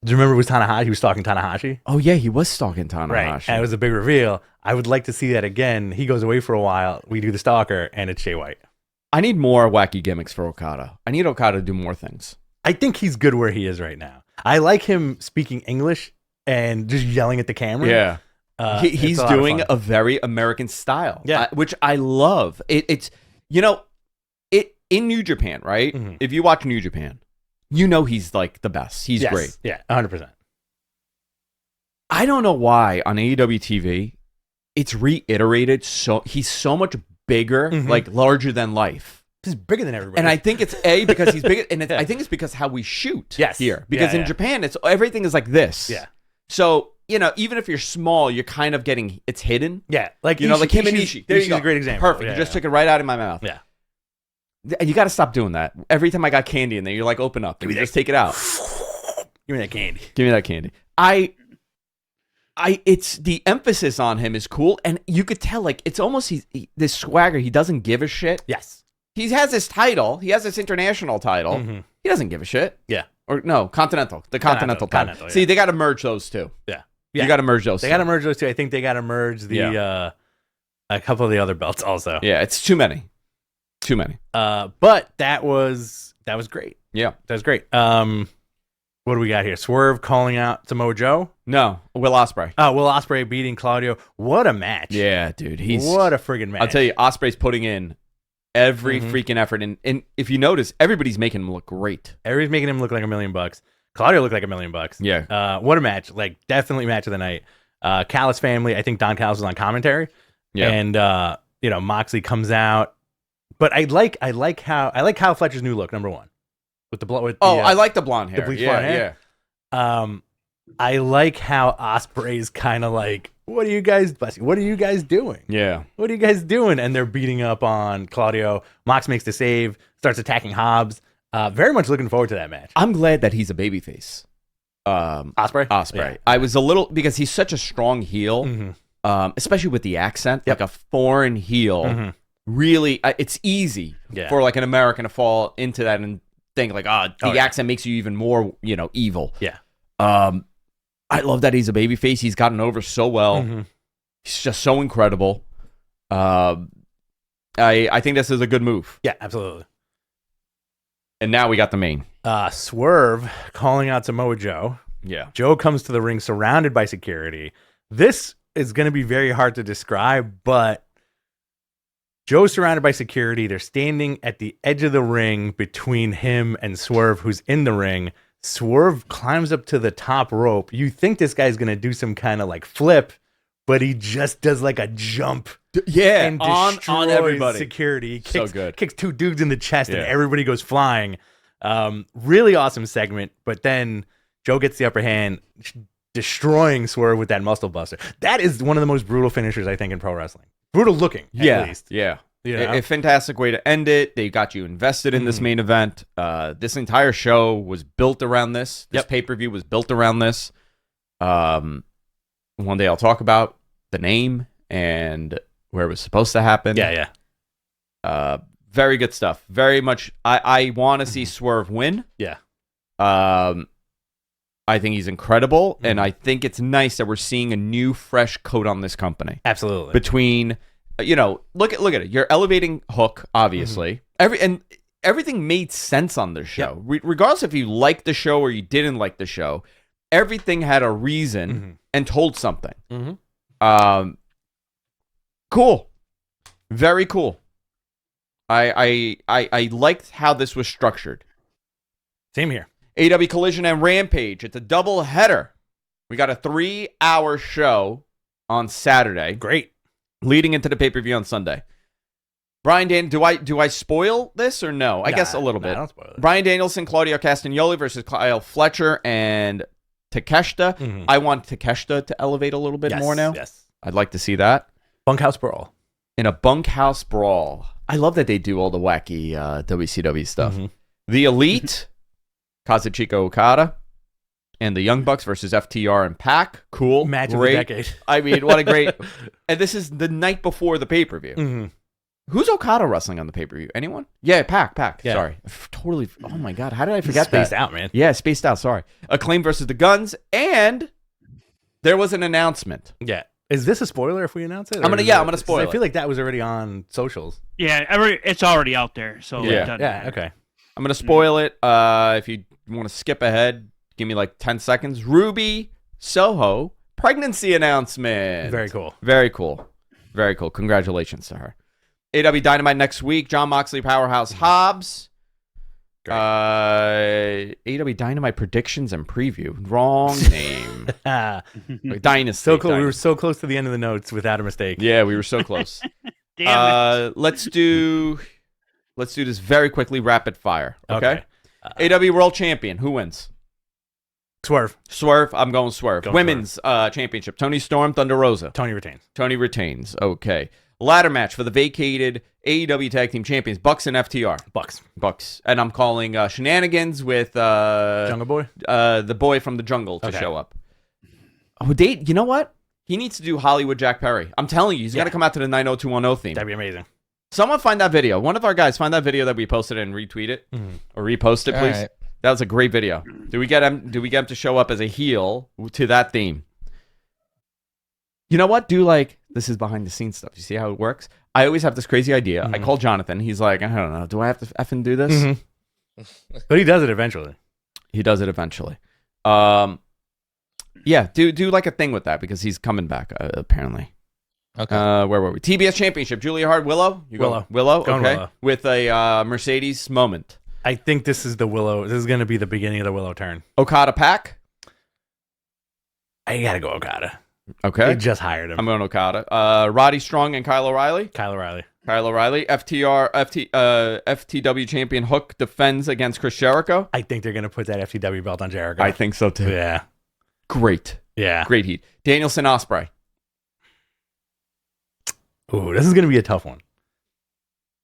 Do you remember it was Tanahashi? He was stalking Tanahashi. Oh, yeah, he was stalking Tanahashi. Right. And it was a big reveal. I would like to see that again. He goes away for a while. We do the stalker, and it's Jay White. I need more wacky gimmicks for Okada. I need Okada to do more things. I think he's good where he is right now. I like him speaking English and just yelling at the camera. He's it's a lot of doing fun. a very American style, Yeah. which I love. It's in New Japan, right? Mhm. If you watch New Japan, you know he's like the best. He's Yes. great. Yeah, 100%. I don't know why on AEW TV it's reiterated. So he's so much bigger, Mhm. like larger than life. He's bigger than everybody. And I think it's because he's big, and I think it's because how we shoot Yes. here. Because Yeah, in yeah. Japan, it's everything is like this. Yeah. So even if you're small, you're kind of getting it's hidden. Yeah, like Like him and Ishii's- Ishii. There you Ishii's go. a great example. Perfect. Yeah, You just yeah. took it right out of my mouth. Yeah. And you got to stop doing that. Every time I got candy in there, you're like, open up. And you just take it out. Give me that candy. Give me that candy. It's the emphasis on him is cool. And you could tell, like, it's almost this swagger. He doesn't give a shit. Yes. He has this title. He has this international title. Mhm. He doesn't give a shit. Yeah. Or no, Continental. The Continental title. Continental, yeah. See, they got to merge those two. Yeah. You got to merge those They two. got to merge those two. I think they got to merge the a couple of the other belts also. Yeah, it's too many. Too many. But that was great. Yeah. That was great. What do we got here? Swerve calling out Samoa Joe. No, Will Ospreay. Will Ospreay beating Claudio. What a match! Yeah, dude. What a friggin' match! I'll tell you, Ospreay's putting in every Mhm. freaking effort. And if you notice, everybody's making him look great. Everybody's making him look like $1 million. Claudio looked like $1 million. Yeah. What a match! Like definitely match of the night. Callis family. I think Don Callis was on commentary. Yeah. And Moxley comes out. But I like Kyle Fletcher's new look. Number one, with the I like the blonde hair. bleached yeah, blonde hair? yeah. I like how Ospreay's kind of like, what are you guys doing? Yeah. What are you guys doing? And they're beating up on Claudio. Mox makes the save, starts attacking Hobbs. Very much looking forward to that match. I'm glad that he's a babyface. Ospreay? Yeah. I was a little, because he's such a strong heel, Mhm. especially with the accent, Yep. like a foreign heel. Mhm. Really, it's easy Yeah. for like an American to fall into that and think like, the yeah. accent makes you even more, evil. Yeah. I love that he's a babyface. He's gotten over so well. Mhm. He's just so incredible. I think this is a good move. Yeah, absolutely. And now we got the main. Swerve calling out Samoa Joe. Yeah. Joe comes to the ring surrounded by security. This is going to be very hard to describe, but Joe's surrounded by security. They're standing at the edge of the ring between him and Swerve, who's in the ring. Swerve climbs up to the top rope. You think this guy's going to do some kind of like flip, but he just does like a jump Yeah, and on destroys everybody. security. So good. Kicks two dudes in the chest and Yeah. everybody goes flying. Really awesome segment, but then Joe gets the upper hand, destroying Swerve with that muscle buster. That is one of the most brutal finishers, I think, in pro wrestling. Brutal looking, at least. Yeah. You know? A fantastic way to end it. They got you invested in this main event. This entire show was built around this. This pay-per-view was built around this. One day I'll talk about the name and where it was supposed to happen. Yeah. Very good stuff. Very much. I want to see Swerve win. Yeah. I think he's incredible, and I think it's nice that we're seeing a new, fresh coat on this company. Absolutely. Between look at it. You're elevating Hook, obviously. Everything made sense on the show. Regardless if you liked the show or you didn't like the show, everything had a reason and told something. Cool. Very cool. I liked how this was structured. Same here. AEW Collision and Rampage. It's a double header. We got a 3-hour show on Saturday. Great. Leading into the pay-per-view on Sunday. Brian do I spoil this or no? I guess a little bit. Don't spoil it. Brian Danielson, Claudio Castagnoli versus Kyle Fletcher and Takeshita. I want Takeshita to elevate a little bit more now. Yes. I'd like to see that. Bunkhouse Brawl. In a bunkhouse brawl. I love that they do all the wacky WCW stuff. The Elite, Kazuchika Okada, and the Young Bucks versus FTR and Pac. Cool. Match great. of the decade. I mean, what a great... And this is the night before the pay-per-view. Who's Okada wrestling on the pay-per-view? Anyone? Yeah, Pac. Yeah. Sorry. Totally. Oh, my God. How did I forget that? Spaced out, man. Yeah, spaced out. Sorry. Acclaim versus the Guns. And there was an announcement. Yeah. Is this a spoiler if we announce it? I'm gonna spoil it. I feel like that was already on socials. Yeah, it's already out there. So Yeah. it doesn't Yeah, matter. okay. I'm going to spoil it. If you want to skip ahead, give me like 10 seconds. Ruby Soho pregnancy announcement. Very cool. Very cool. Very cool. Congratulations to her. AEW Dynamite next week. John Moxley, Powerhouse Hobbs. AEW Dynamite predictions and preview. Wrong name. Dynasty. So cool. Dynasty. We were so close to the end of the notes without a mistake. Yeah, we were so close. Damn it. Let's do this very quickly, rapid fire. Okay. Okay. AEW World Champion. Who wins? Swerve. Swerve. I'm going Swerve. Going Women's Championship. Tony Storm, Thunder Rosa. Tony retains. Tony retains. Okay. Ladder match for the vacated AEW Tag Team Champions, Bucks and FTR. Bucks. And I'm calling Shenanigans with Jungle Boy? the boy from the jungle to show up. Oh, you know what? He needs to do Hollywood Jack Perry. I'm telling you, he's got to come out to the 90210 theme. That'd be amazing. Someone find that video. One of our guys find that video that we posted and retweet it or repost it, please. All right. That was a great video. Do we get him to show up as a heel to that theme? You know what? This is behind the scenes stuff. You see how it works? I always have this crazy idea. I call Jonathan. He's like, I don't know. Do I have to effing do this? But he does it eventually. He does it eventually. Yeah, do like a thing with that because he's coming back, apparently. Okay. Where were we? TBS Championship. Julia Hart, Willow? Willow? Going Okay. Willow. With a Mercedes moment. I think this is the Willow. This is going to be the beginning of the Willow turn. Okada Pac? I got to go Okada. Okay. They just hired him. I'm going Okada. Roddy Strong and Kyle O'Reilly? Kyle O'Reilly. FTW champion Hook defends against Chris Jericho? I think they're going to put that FTW belt on Jericho. I think so too. Yeah. Great. Yeah. Great heat. Danielson Ospreay. Ooh, this is going to be a tough one.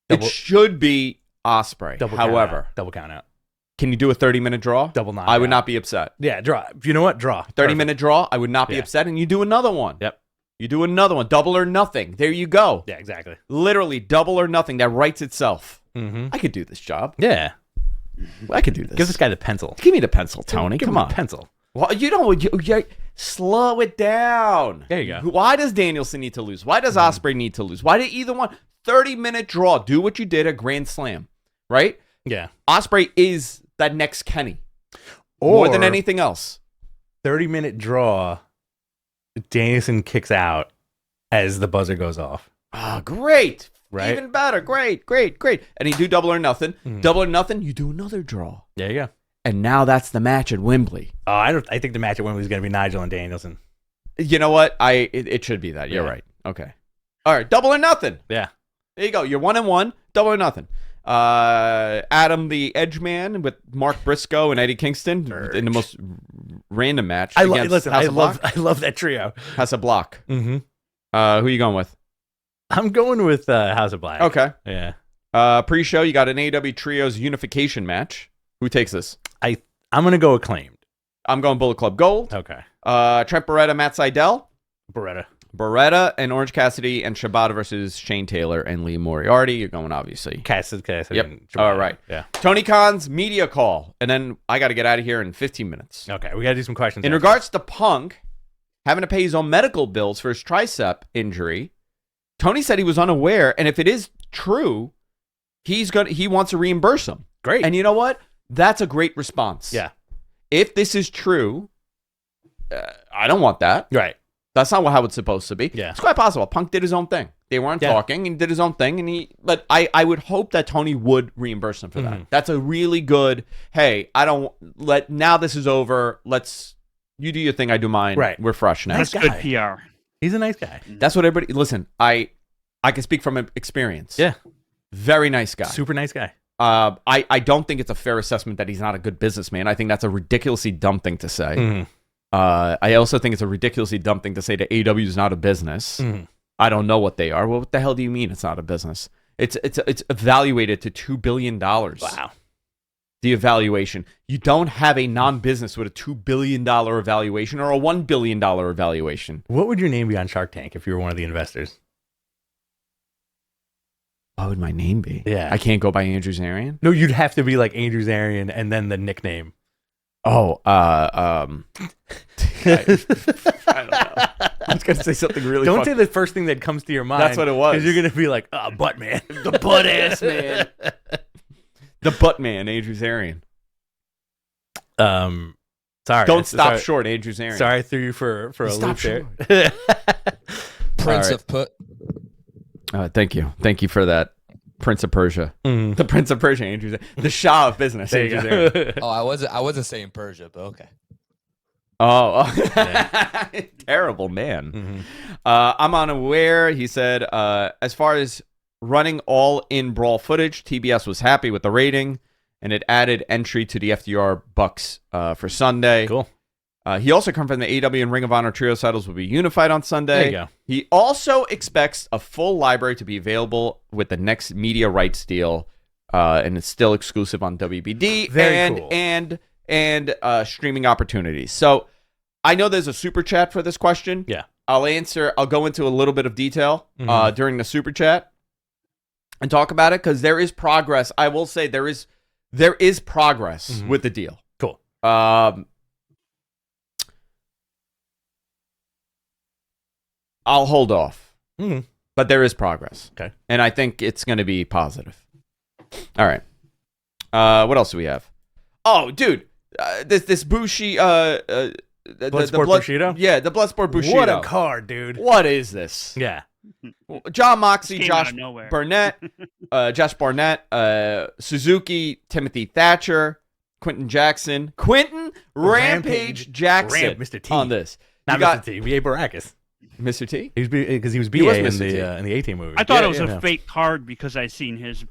It should be Ospreay. However, double count out. Can you do a 30-minute draw? Double knockout. I would not be upset. Yeah, draw. You know what? Draw. 30-minute draw, I would not be upset. And you do another one. Yep. You do another one. Double or nothing. There you go. Yeah, exactly. Literally, double or nothing. That writes itself. Mm-hmm. I could do this job. Yeah. I could do this. Give this guy the pencil. Give me the pencil, Tony. Give Come him on. the pencil. Well, slow it down. There you go. Why does Danielson need to lose? Why does Ospreay need to lose? Why did either one? 30-minute draw. Do what you did at Grand Slam, right? Yeah. Ospreay is that next Kenny. Or more than anything else. 30-minute draw. Danielson kicks out as the buzzer goes off. Oh, great. Right? Even better. Great. And you do double or nothing. Double or nothing, you do another draw. There you go. And now that's the match at Wembley. Oh, I think the match at Wembley is going to be Nigel and Danielson. You know what? It should be that. You're right. Okay. All right. Double or nothing. Yeah. There you go. You're 1-1. Double or nothing. Adam the Edgeman with Mark Briscoe and Eddie Kingston in the most random match. I love that trio. House of Block. Mm-hmm. Who are you going with? I'm going with House of Black. Okay. Yeah. Pre-show, you got an AEW Trios unification match. Who takes this? I'm going to go Acclaimed. I'm going Bullet Club Gold. Okay. Trent Beretta, Matt Sydal. Beretta and Orange Cassidy and Shibata versus Shane Taylor and Lee Moriarty. You're going, obviously. Cassidy. Yep. And All right. Yeah. Tony Khan's media call. And then I got to get out of here in 15 minutes. Okay. We got to do some questions. In regards to Punk having to pay his own medical bills for his tricep injury, Tony said he was unaware, and if it is true, he wants to reimburse him. Great. And you know what? That's a great response. Yeah. If this is true, I don't want that. Right. That's not how it's supposed to be. Yeah. It's quite possible. Punk did his own thing. They weren't talking, and he did his own thing, but I would hope that Tony would reimburse him for that. That's a really good, hey, now this is over. You do your thing, I do mine. Right. We're fresh now. That's good PR. He's a nice guy. That's what everybody, listen, I can speak from experience. Yeah. Very nice guy. Super nice guy. I don't think it's a fair assessment that he's not a good businessman. I think that's a ridiculously dumb thing to say. I also think it's a ridiculously dumb thing to say that AEW is not a business. I don't know what they are. Well, what the hell do you mean it's not a business? It's evaluated to $2 billion. Wow. The evaluation. You don't have a non-business with a $2 billion evaluation or a $1 billion evaluation. What would your name be on Shark Tank if you were one of the investors? What would my name be? Yeah. I can't go by Andrew Zarian? No, you'd have to be like Andrew Zarian and then the nickname. Oh, I don't know. I was going to say something really Don't fun. say the first thing that comes to your mind. That's what it was. Because you're going to be like, butt man. The butt ass man. The butt man, Andrew Zarian. Sorry. Don't stop short, Andrew Zarian. Sorry I threw you for a loop there. Prince All right. of Put. Thank you. Thank you for that. Prince of Persia. Mhm. The Prince of Persia, Andrew Zarian. The Shah of business, There you Andrew go. Zarian. Oh, I wasn't saying Persia, but okay. Oh. Terrible man. I'm unaware. He said, as far as running all-in brawl footage, TBS was happy with the rating, and it added entry to the FDR Bucks for Sunday. Cool. He also confirmed the AEW and Ring of Honor Trio titles will be unified on Sunday. There you go. He also expects a full library to be available with the next media rights deal, and it's still exclusive on WBD Very cool. and streaming opportunities. So I know there's a super chat for this question. Yeah. I'll go into a little bit of detail during the super chat and talk about it because there is progress. I will say there is progress with the deal. Cool. I'll hold off, but there is progress. Okay. And I think it's going to be positive. All right. What else do we have? Oh, dude, this Bushi, Bloodsport Bushido? Yeah, the Bloodsport Bushido. What a card, dude. What is this? Yeah. John Moxley, Came out Josh of nowhere. Barnett, Josh Barnett, Suzuki, Timothy Thatcher, Quentin Rampage Jackson Mr. T. on this. Not You got Mr. T. B.A. Baracus. Mr. T? Because he was He BA was in Mr. T. the A-Team movie. I thought it was Yeah. a fake card because I seen his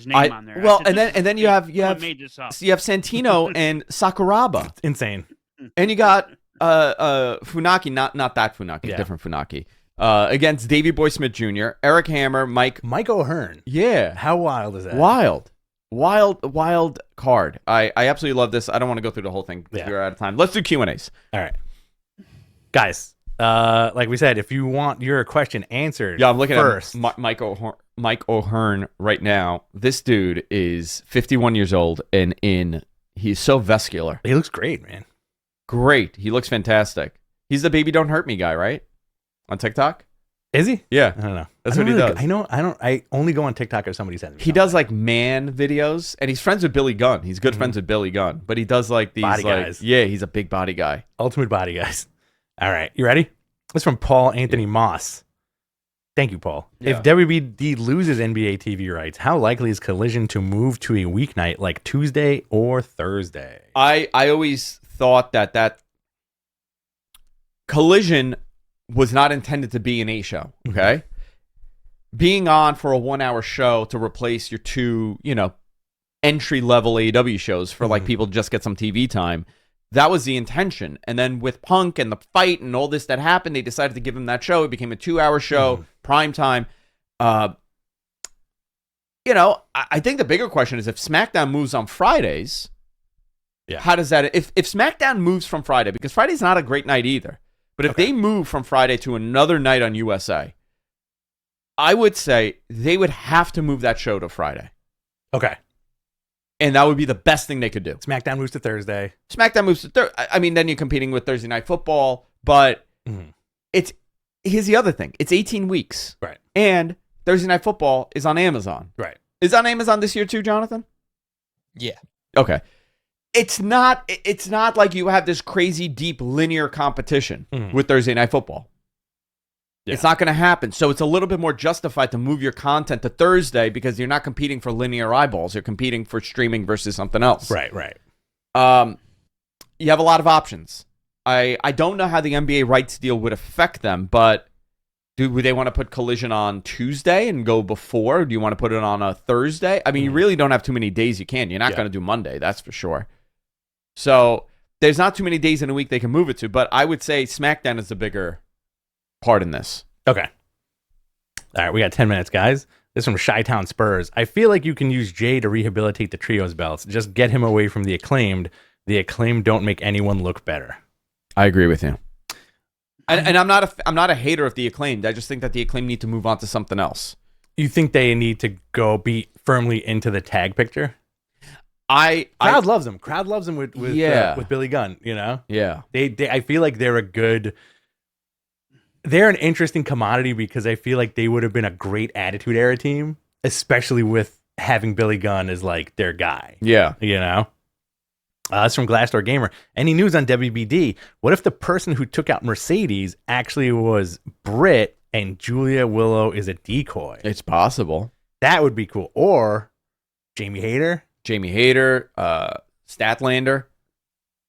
name on there. I Well, said, and "This then is you fake. have Someone made this up. Santino and Sakuraba, Insane. and you got Funaki, not that Funaki, Yeah. different Funaki, against Davey Boy Smith Jr., Eric Hammer, Mike. Mike O'Hearn. Yeah, How wild is that? wild card. I absolutely love this. I don't want to go through the whole thing because Yeah. we're out of time. Let's do Q&As. All right. Guys, like we said, if you want your question answered Yeah, I'm looking first. at Mike O'Hearn right now. This dude is 51 years old and he's so vascular. He looks great, man. Great. He looks fantastic. He's the Baby Don't Hurt Me guy, right? On TikTok? Is he? Yeah. I don't know. That's I what he don't does. I only go on TikTok if somebody sends me. He does like man videos, and he's friends with Billy Gunn. He's good friends with Billy Gunn, but he does like these Body like, guys. yeah, he's a big body guy. Ultimate Body Guys. All right. You ready? This is from Paul Anthony Moss. Thank you, Paul. Yeah. If WBD loses NBA TV rights, how likely is Collision to move to a weeknight like Tuesday or Thursday? I always thought that Collision was not intended to be an A show. Okay, being on for a 1 hour show to replace your two, entry level AEW shows for like people to just get some TV time. That was the intention. And then with Punk and the fight and all this that happened, they decided to give him that show. It became a 2 hour show, prime time. I think the bigger question is if SmackDown moves on Fridays, how does that, if SmackDown moves from Friday, because Friday's not a great night either, but if they move from Friday to another night on USA, I would say they would have to move that show to Friday. Okay. And that would be the best thing they could do. SmackDown moves to Thursday. SmackDown moves to Thursday. I mean, then you're competing with Thursday Night Football, but here's the other thing. It's 18 weeks. Right. And Thursday Night Football is on Amazon. Right. Is it on Amazon this year too, Jonathan? Yeah. Okay. It's not like you have this crazy deep linear competition with Thursday Night Football. Yeah. It's not going to happen. So it's a little bit more justified to move your content to Thursday because you're not competing for linear eyeballs. You're competing for streaming versus something else. Right. You have a lot of options. I don't know how the NBA rights deal would affect them, but would they want to put Collision on Tuesday and go before? Do you want to put it on a Thursday? I mean, you really don't have too many days you can. You're not going to do Monday, that's for sure. So there's not too many days in a week they can move it to, but I would say SmackDown is the bigger part in this. Okay. All right, we got 10 minutes, guys. This is from Chi-Town Spurs. I feel like you can use Jay to rehabilitate the trios belts. Just get him away from the Acclaimed. The Acclaimed don't make anyone look better. I agree with you. And I'm not a hater of the Acclaimed. I just think that the Acclaimed need to move on to something else. You think they need to go be firmly into the tag picture? Crowd loves them. Crowd loves them with Billy Gunn. You know. Yeah. They I feel like they're an interesting commodity because I feel like they would have been a great Attitude Era team, especially with having Billy Gunn as like their guy. Yeah. You know. That's from Glassdoor Gamer. Any news on WBD? What if the person who took out Mercedes actually was Britt and Julia Willow is a decoy? It's possible. That would be cool. Or Jamie Hayter, Statlander,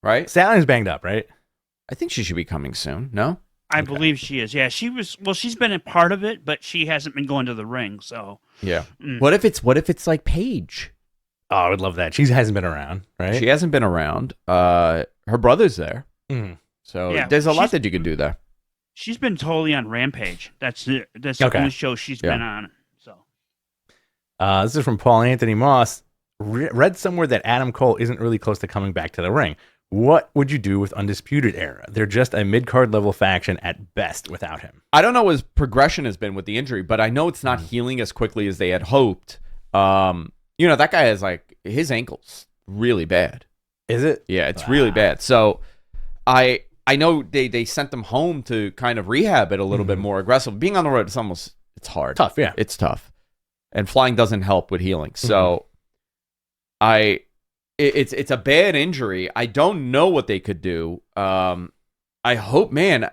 right? Statlander's banged up, right? I think she should be coming soon. No? I believe she is. Yeah, she's been a part of it, but she hasn't been going to the ring, so. Yeah. What if it's like Paige? Oh, I would love that. She hasn't been around, right? She hasn't been around. Her brother's there. So there's a lot that you can do there. She's been totally on Rampage. That's the only show she's been on. So this is from Paul Anthony Moss. Read somewhere that Adam Cole isn't really close to coming back to the ring. What would you do with Undisputed Era? They're just a mid-card level faction at best without him. I don't know what his progression has been with the injury, but I know it's not healing as quickly as they had hoped. That guy has like his ankle's really bad. Is it? Yeah, it's really bad. So I know they sent them home to kind of rehab it a little bit more aggressive. Being on the road, it's hard. Tough, yeah. It's tough. And flying doesn't help with healing. So it's a bad injury. I don't know what they could do. I hope, man,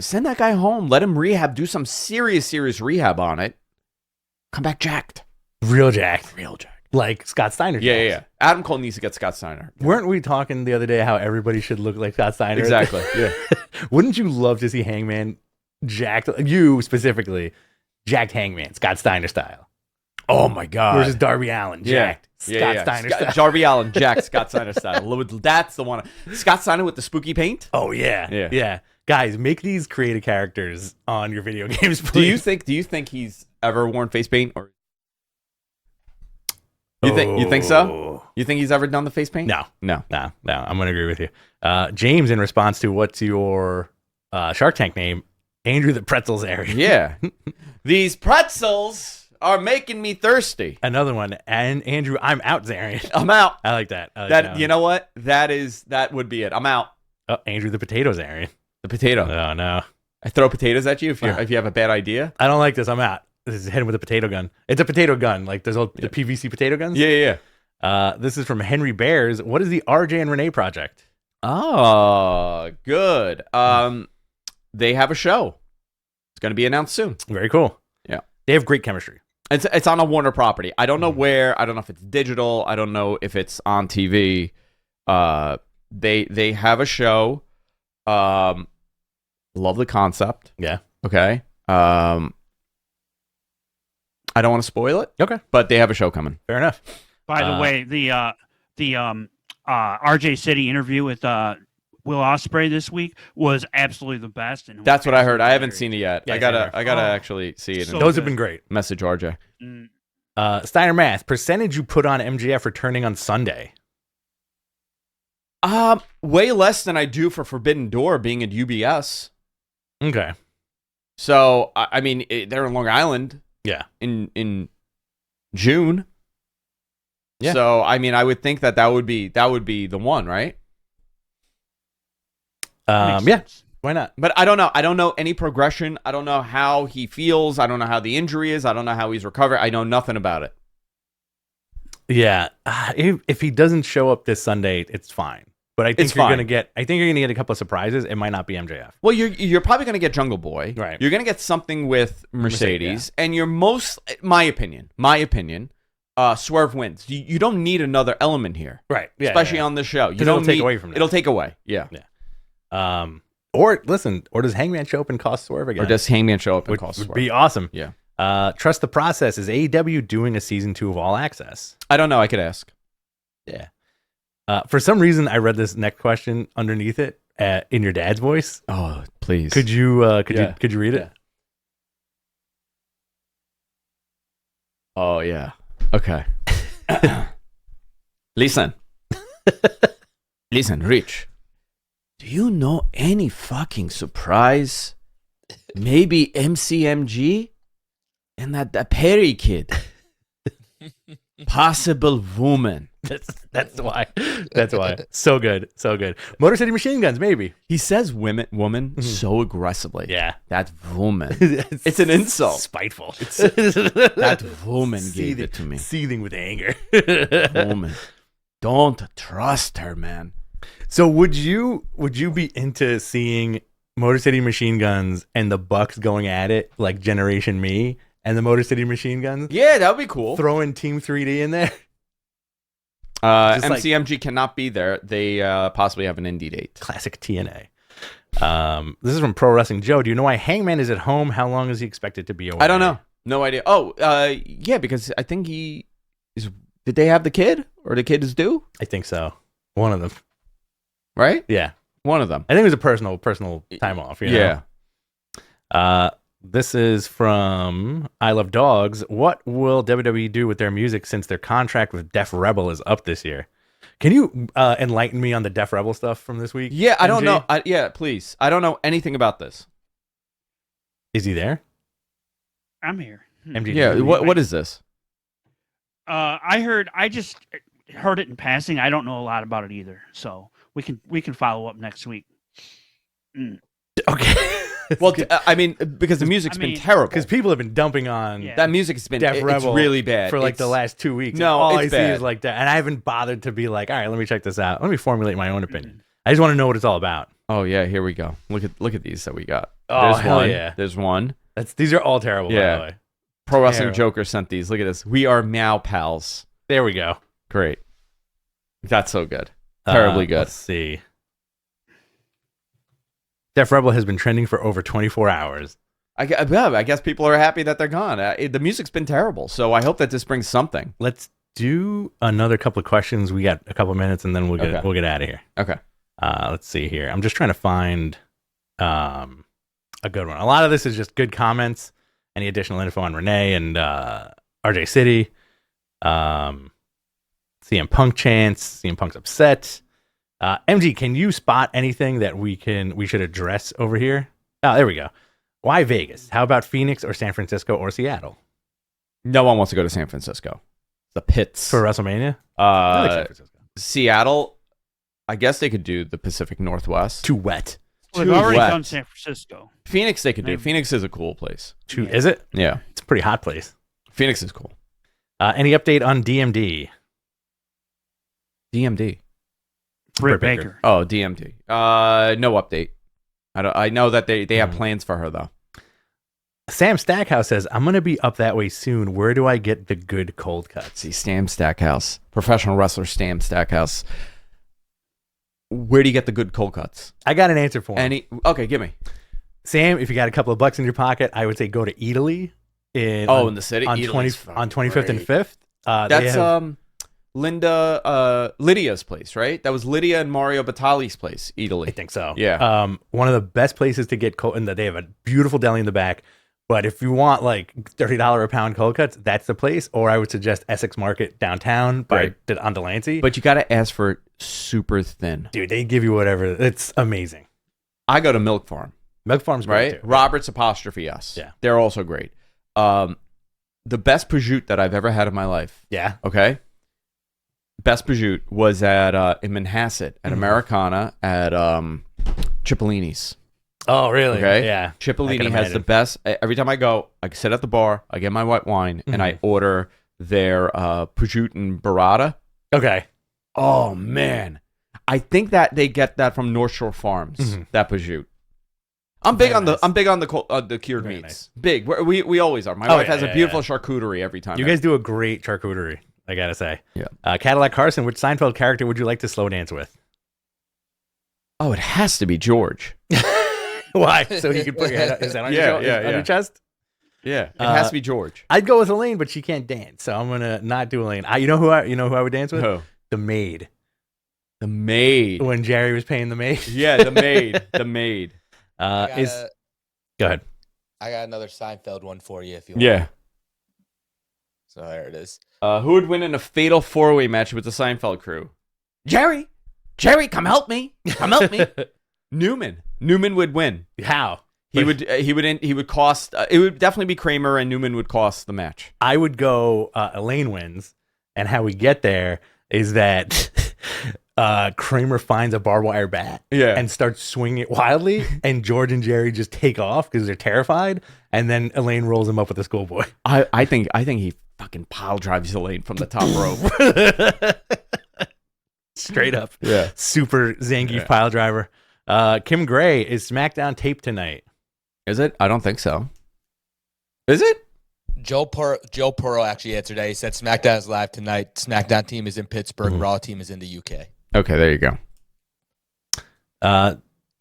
send that guy home. Let him rehab. Do some serious rehab on it. Come back jacked. Real jacked. Real jacked. Like Scott Steiner. Yeah. Adam Cole needs to get Scott Steiner. Weren't we talking the other day how everybody should look like Scott Steiner? Exactly. Yeah. Wouldn't you love to see Hangman jacked? You specifically, jacked Hangman, Scott Steiner style. Oh my God. Versus Darby Allin, jacked. Scott Steiner style. Darby Allin, jacked, Scott Steiner style. That's the one. Scott Steiner with the spooky paint? Oh, yeah. Guys, make these creative characters on your video games, please. Do you think he's ever worn face paint? Or you think so? You think he's ever done the face paint? No. No. I'm going to agree with you. James, in response to what's your Shark Tank name, Andrew the Pretzels area. Yeah. These pretzels are making me thirsty. Another one. And Andrew, I'm out, Zarian. I'm out. I like that. You know what? That would be it. I'm out. Oh, Andrew the Potato Zarian. The potato. Oh, no. I throw potatoes at you if you have a bad idea. I don't like this. I'm out. This is hit him with a potato gun. It's a potato gun. Like there's the PVC potato guns. Yeah. This is from Henry Bears. What is the RJ and Renee project? Oh, good. They have a show. It's going to be announced soon. Very cool. Yeah. They have great chemistry. It's on a Warner property. I don't know where. I don't know if it's digital. I don't know if it's on TV. They have a show. Love the concept. Yeah. Okay. I don't want to spoil it. Okay. But they have a show coming. Fair enough. By the way, the RJ City interview with Will Ospreay this week was absolutely the best. And that's what I heard. I haven't seen it yet. Yeah, I gotta actually see it. So those have been great. Message RJ. Steiner Math, percentage you put on MJF returning on Sunday? Way less than I do for Forbidden Door being at UBS. Okay. So I mean, they're in Long Island. Yeah. In June. Yeah. So I mean, I would think that would be the one, right? Yeah. Why not? But I don't know. I don't know any progression. I don't know how he feels. I don't know how the injury is. I don't know how he's recovered. I know nothing about it. Yeah, if he doesn't show up this Sunday, it's fine. But I think It's you're fine. gonna get. I think you're gonna get a couple of surprises. It might not be MJF. Well, you're probably going to get Jungle Boy. Right. You're going to get something with Mercedes. Yeah. And you're my opinion, Swerve wins. You don't need another element here. Right. Yeah. Especially on this show. You 'Cause don't it'll take need- away from that. It'll take away. Yeah. Or does Hangman show up and cost Swerve again? Or does Hangman show up and would, cost would Swerve? be awesome. Yeah. Trust the process. Is AEW doing a season 2 of All Access? I don't know. I could ask. Yeah. For some reason, I read this next question underneath it in your dad's voice. Oh, please. Could you Yeah. could you read it? Oh, yeah. Okay. Listen. Listen, Rich. Do you know any fucking surprise? Maybe MCMG? And that Perry kid. Possible woman. That's why. That's why. So good. So good. Motor City Machine Guns, maybe. He says woman so aggressively. Yeah. That woman. It's an insult. Spiteful. That woman gave it to me. Seething with anger. Woman. Don't trust her, man. So would you be into seeing Motor City Machine Guns and the Bucks going at it like Generation Me and the Motor City Machine Guns? Yeah, that would be cool. Throw in Team 3D in there? Just like- MCMG cannot be there. They possibly have an indie date. Classic TNA. This is from Pro Wrestling Joe. Do you know why Hangman is at home? How long is he expected to be away? I don't know. No idea. Oh, yeah, because I think he is. Did they have the kid, or the kid is due? I think so. One of them. Right? Yeah. One of them. I think it was a personal time off. You know? Yeah. This is from I Love Dogs. What will WWE do with their music since their contract with Def Rebel is up this year? Can you enlighten me on the Def Rebel stuff from this week? Yeah, I don't MG? know. Yeah, please. I don't know anything about this. Is he there? I'm here. MG. Yeah. What is this? I just heard it in passing. I don't know a lot about it either. So we can follow up next week. Okay. Well, I mean, because the music's been terrible. Because people have been dumping on Yeah. That music has been Def Rebel it's really bad for like It's- the last 2 weeks. No, all it's I see bad. is like that, and I haven't bothered to be like, all right, let me check this out. Let me formulate my own opinion. I just want to know what it's all about. Oh yeah, here we go. Look at these that we got. Oh, There's hell one. yeah. There's one. These are all terrible. Yeah. By the way. Pro Wrestling Terrible. Joker sent these. Look at this. We are Meow Pals. There we go. Great. That's so good. Terribly good. Let's see. Def Rebel has been trending for over 24 hours. I guess people are happy that they're gone. The music's been terrible, so I hope that this brings something. Let's do another couple of questions. We got a couple of minutes, and then we'll get out of here. Okay. Let's see here. I'm just trying to find a good one. A lot of this is just good comments. Any additional info on Renee and RJ City. CM Punk chants. CM Punk's upset. MG, can you spot anything that we should address over here? Oh, there we go. Why Vegas? How about Phoenix or San Francisco or Seattle No one wants to go to San Francisco. The pits. for WrestleMania? I like San Francisco. Seattle, I guess they could do the Pacific Northwest. Too wet. Well, they've Too already wet. done San Francisco. Phoenix, they could do. Maybe. Phoenix is a cool place. Is it? Yeah. It's a pretty hot place. Phoenix is cool. Any update on DMD? DMD. Britt Baker. Baker. Oh, DMD. No update. I know that they have plans for her though. Sam Stackhouse says, I'm going to be up that way soon. Where do I get the good cold cuts? See, Stam Stackhouse, professional wrestler Stam Stackhouse. Where do you get the good cold cuts? I got an answer for him. Okay, give me. Sam, if you got a couple of bucks in your pocket, I would say go to Italy. In the city? on Italy's 25th and great. 5th. That's Lydia's place, right? That was Lydia and Mario Batali's place, Italy. I think so. Yeah. One of the best places to get cold, and they have a beautiful deli in the back. But if you want like $30 a pound cold cuts, that's the place. Or I would suggest Essex Market downtown on Delancey. But you got to ask for it super thin. Dude, they give you whatever. It's amazing. I go to Milk Farm, Milk Farm's great right? too. Robert's apostrophe us. Yeah. They're also great. The best prosciutto that I've ever had in my life. Yeah. Okay. Best prosciutto was at in Manhasset at Americana at Cipollini's. Oh, really? Okay. Yeah. Cipollini can has the imagine. best. Every time I go, I sit at the bar, I get my white wine, and I order their prosciutto and burrata. Okay. Oh man, I think that they get that from North Shore Farms. That prosciutto. I'm big Very on nice. the cured Very meats. nice. Big. We always are. My Oh, wife yeah, has a yeah, beautiful yeah. charcuterie every time. You guys do a great charcuterie, I gotta say. Yeah. Cadillac Carson, which Seinfeld character would you like to slow dance with? Oh, it has to be George. Why? So he could put his head on, on your chest? Yeah, it has to be George. I'd go with Elaine, but she can't dance, so I'm gonna not do Elaine. You know who I would dance with? Who? The maid. The maid. When Jerry was paying the maid. Yeah, the maid. The maid. Go ahead. I got another Seinfeld one for you if you want. Yeah. So there it is. Who would win in a fatal 4-way match with the Seinfeld crew? Jerry, come help me. Come help me. Newman would win. How? He would cost. It would definitely be Kramer, and Newman would cost the match. I would go Elaine wins, and how we get there is that Kramer finds a barbed wire bat and starts swinging it wildly, and George and Jerry just take off because they're terrified, and then Elaine rolls him up with a schoolboy. I think he fucking pile drives Elaine from the top rope. Straight up. Yeah. Super Zangief pile driver. Kim Gray, is SmackDown taped tonight? Is it? I don't think so. Is it? Joe Pearl actually answered that. He said SmackDown is live tonight. SmackDown team is in Pittsburgh. Raw team is in the UK. Okay, there you go.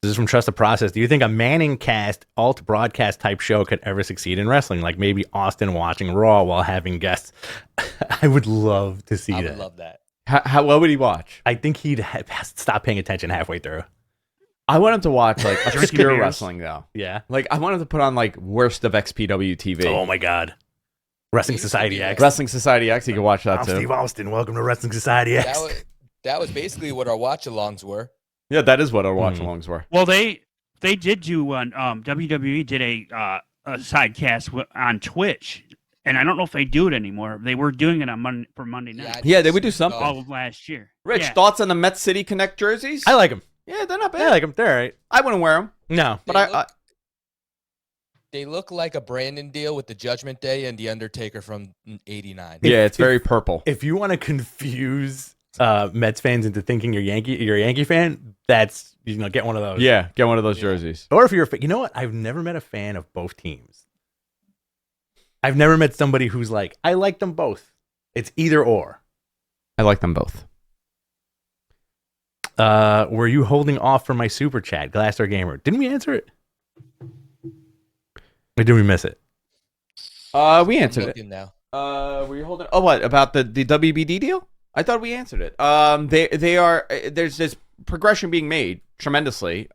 This is from Trust the Process. Do you think a Manning cast alt broadcast type show could ever succeed in wrestling? Like maybe Austin watching Raw while having guests. I would love to see that. I would love that. What would he watch? I think he'd stop paying attention halfway through. I want him to watch like obscure beers. wrestling though. Yeah. Like I want him to put on like worst of XPW TV. Oh my God. Wrestling Society X. Wrestling Society X. You can watch that I'm too. Steve Austin. Welcome to Wrestling Society X. That was basically what our watch-alongs were. Yeah, that is what our watch-alongs were. Well, they did do one. WWE did a sidecast on Twitch, and I don't know if they do it anymore. They were doing it on for Monday night. Yeah, they would do something. All of last year. Rich, Yeah. thoughts on the Met City Connect jerseys? I like them. Yeah, they're not bad. I like them. They're all right. I wouldn't wear them. No. But They look like a Brandon deal with the Judgment Day and the Undertaker from '89. Yeah, it's very purple. If you want to confuse Mets fans into thinking you're a Yankee fan, that's get one of those. Yeah, get one of those jerseys. Or if you're you know what? I've never met a fan of both teams. I've never met somebody who's like, I like them both. It's either or. I like them both. Were you holding off for my super chat, Glassdoor Gamer? Didn't we answer it? Or did we miss it? We answered it. Now. Were you holding? Oh, what about the WBD deal? I thought we answered it. They are. There's this progression being made tremendously.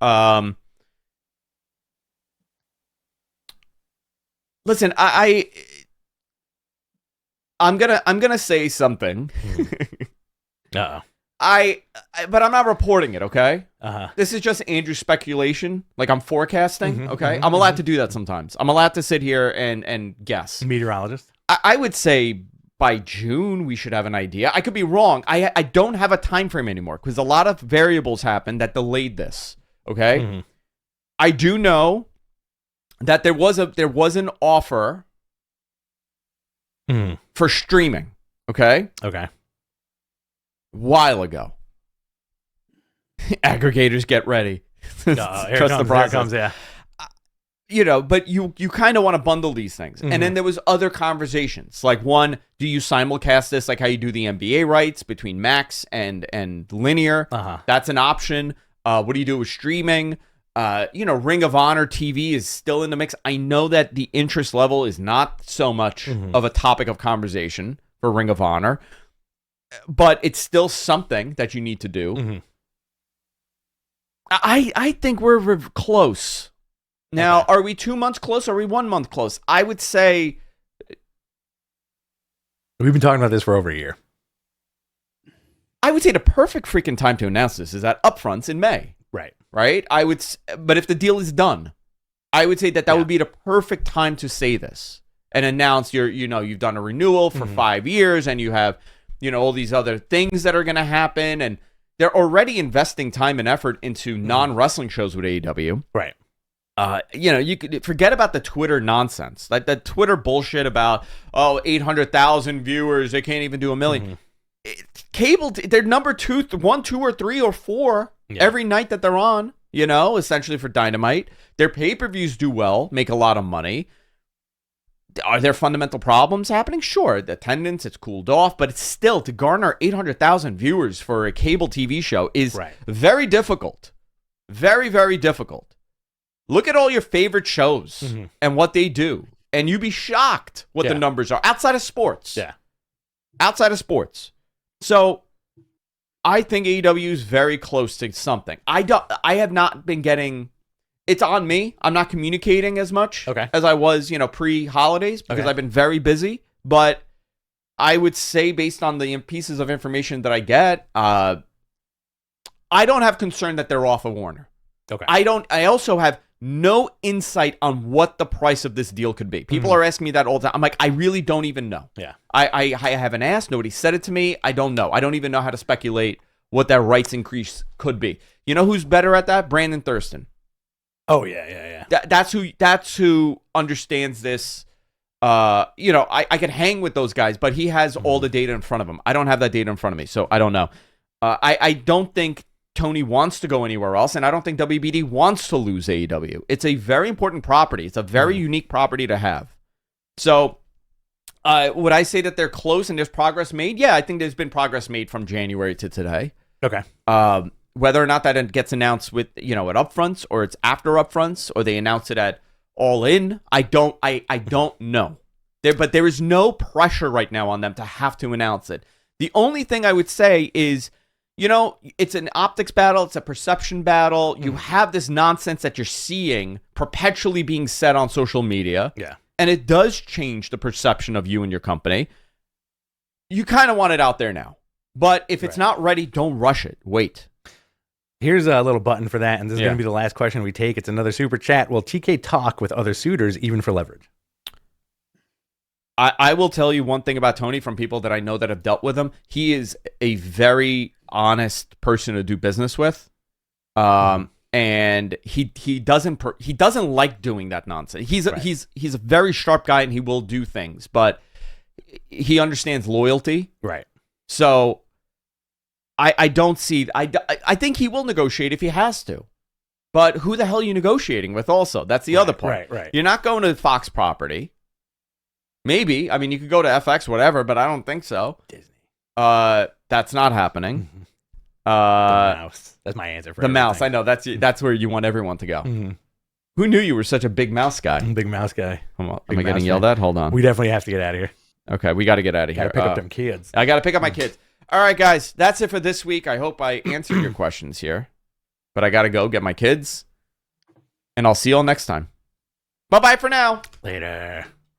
Listen, I'm gonna say something. Uh-oh. But I'm not reporting it, okay? Uh-huh. This is just Andrew's speculation. Like I'm forecasting, okay? I'm allowed to do that sometimes. I'm allowed to sit here and guess. Meteorologist. I would say by June we should have an idea. I could be wrong. I don't have a time frame anymore because a lot of variables happened that delayed this, okay? Mm-hmm. I do know that there was an offer for streaming, okay? Okay. While ago. Aggregators, get ready. Here Trust the process. Here it comes, yeah. But you kind of want to bundle these things. And then there was other conversations. Like one, do you simulcast this like how you do the NBA rights between Max and linear? Uh-huh. That's an option. What do you do with streaming? Ring of Honor TV is still in the mix. I know that the interest level is not so much of a topic of conversation for Ring of Honor, but it's still something that you need to do. Mm-hmm. I think we're close. Now, Are we 2 months close? Or are we 1 month close? I would say we've been talking about this for over a year. I would say the perfect freaking time to announce this is at upfronts in May. Right? But if the deal is done, I would say that would be the perfect time to say this and announce you've done a renewal for 5 years and you have, all these other things that are going to happen, and they're already investing time and effort into non-wrestling shows with AEW. Right. You could forget about the Twitter nonsense, like the Twitter bullshit about 800,000 viewers, they can't even do a million. Cable, they're number 1, 2, or 3, or 4 every night that they're on. Essentially for Dynamite, their pay-per-views do well, make a lot of money. Are there fundamental problems happening? Sure, the attendance, it's cooled off, but it's still, to garner 800,000 viewers for a cable TV show is very difficult. Very, very difficult. Look at all your favorite shows and what they do, and you'd be shocked what the numbers are outside of sports. Yeah. Outside of sports. So I think AEW is very close to something. I have not been getting... It's on me. I'm not communicating as much as I was, pre-holidays because I've been very busy. But I would say, based on the pieces of information that I get, I don't have concern that they're off of Warner. Okay. I also have no insight on what the price of this deal could be. People are asking me that all the time. I'm like, I really don't even know. Yeah. I haven't asked. Nobody said it to me. I don't know. I don't even know how to speculate what that rights increase could be. You know who's better at that? Brandon Thurston. Oh yeah. That's who understands this. I could hang with those guys, but he has all the data in front of him. I don't have that data in front of me, so I don't know. I don't think Tony wants to go anywhere else, and I don't think WBD wants to lose AEW. It's a very important property. It's a very unique property to have. So, would I say that they're close and there's progress made? Yeah, I think there's been progress made from January to today. Okay. Whether or not that gets announced with, at upfronts or it's after upfronts or they announce it at All In, I don't know. But there is no pressure right now on them to have to announce it. The only thing I would say is, it's an optics battle. It's a perception battle. You have this nonsense that you're seeing perpetually being said on social media. Yeah. And it does change the perception of you and your company. You kind of want it out there now. But if it's not ready, don't rush it. Wait. Here's a little button for that, and this is going to be the last question we take. It's another super chat. Will TK talk with other suitors, even for leverage? I will tell you one thing about Tony from people that I know that have dealt with him. He is a very honest person to do business with, and he doesn't like doing that nonsense. He's a very sharp guy, and he will do things, but he understands loyalty. Right. So I don't see. I think he will negotiate if he has to, but who the hell are you negotiating with? Also, that's the other part. Right. You're not going to Fox property. Maybe. I mean, you could go to FX, whatever, but I don't think so. Disney. That's not happening. The mouse. That's my answer for the everything. mouse. I know that's where you want everyone to go. Who knew you were such a big mouse guy? Big mouse guy. Am I getting yelled at? Hold on. We definitely have to get out of here. Okay, we got to get out of here. Gotta pick up them kids. I got to pick up my kids. All right, guys, that's it for this week. I hope I answered your questions here, but I got to go get my kids, and I'll see you all next time. Bye-bye for now. Later.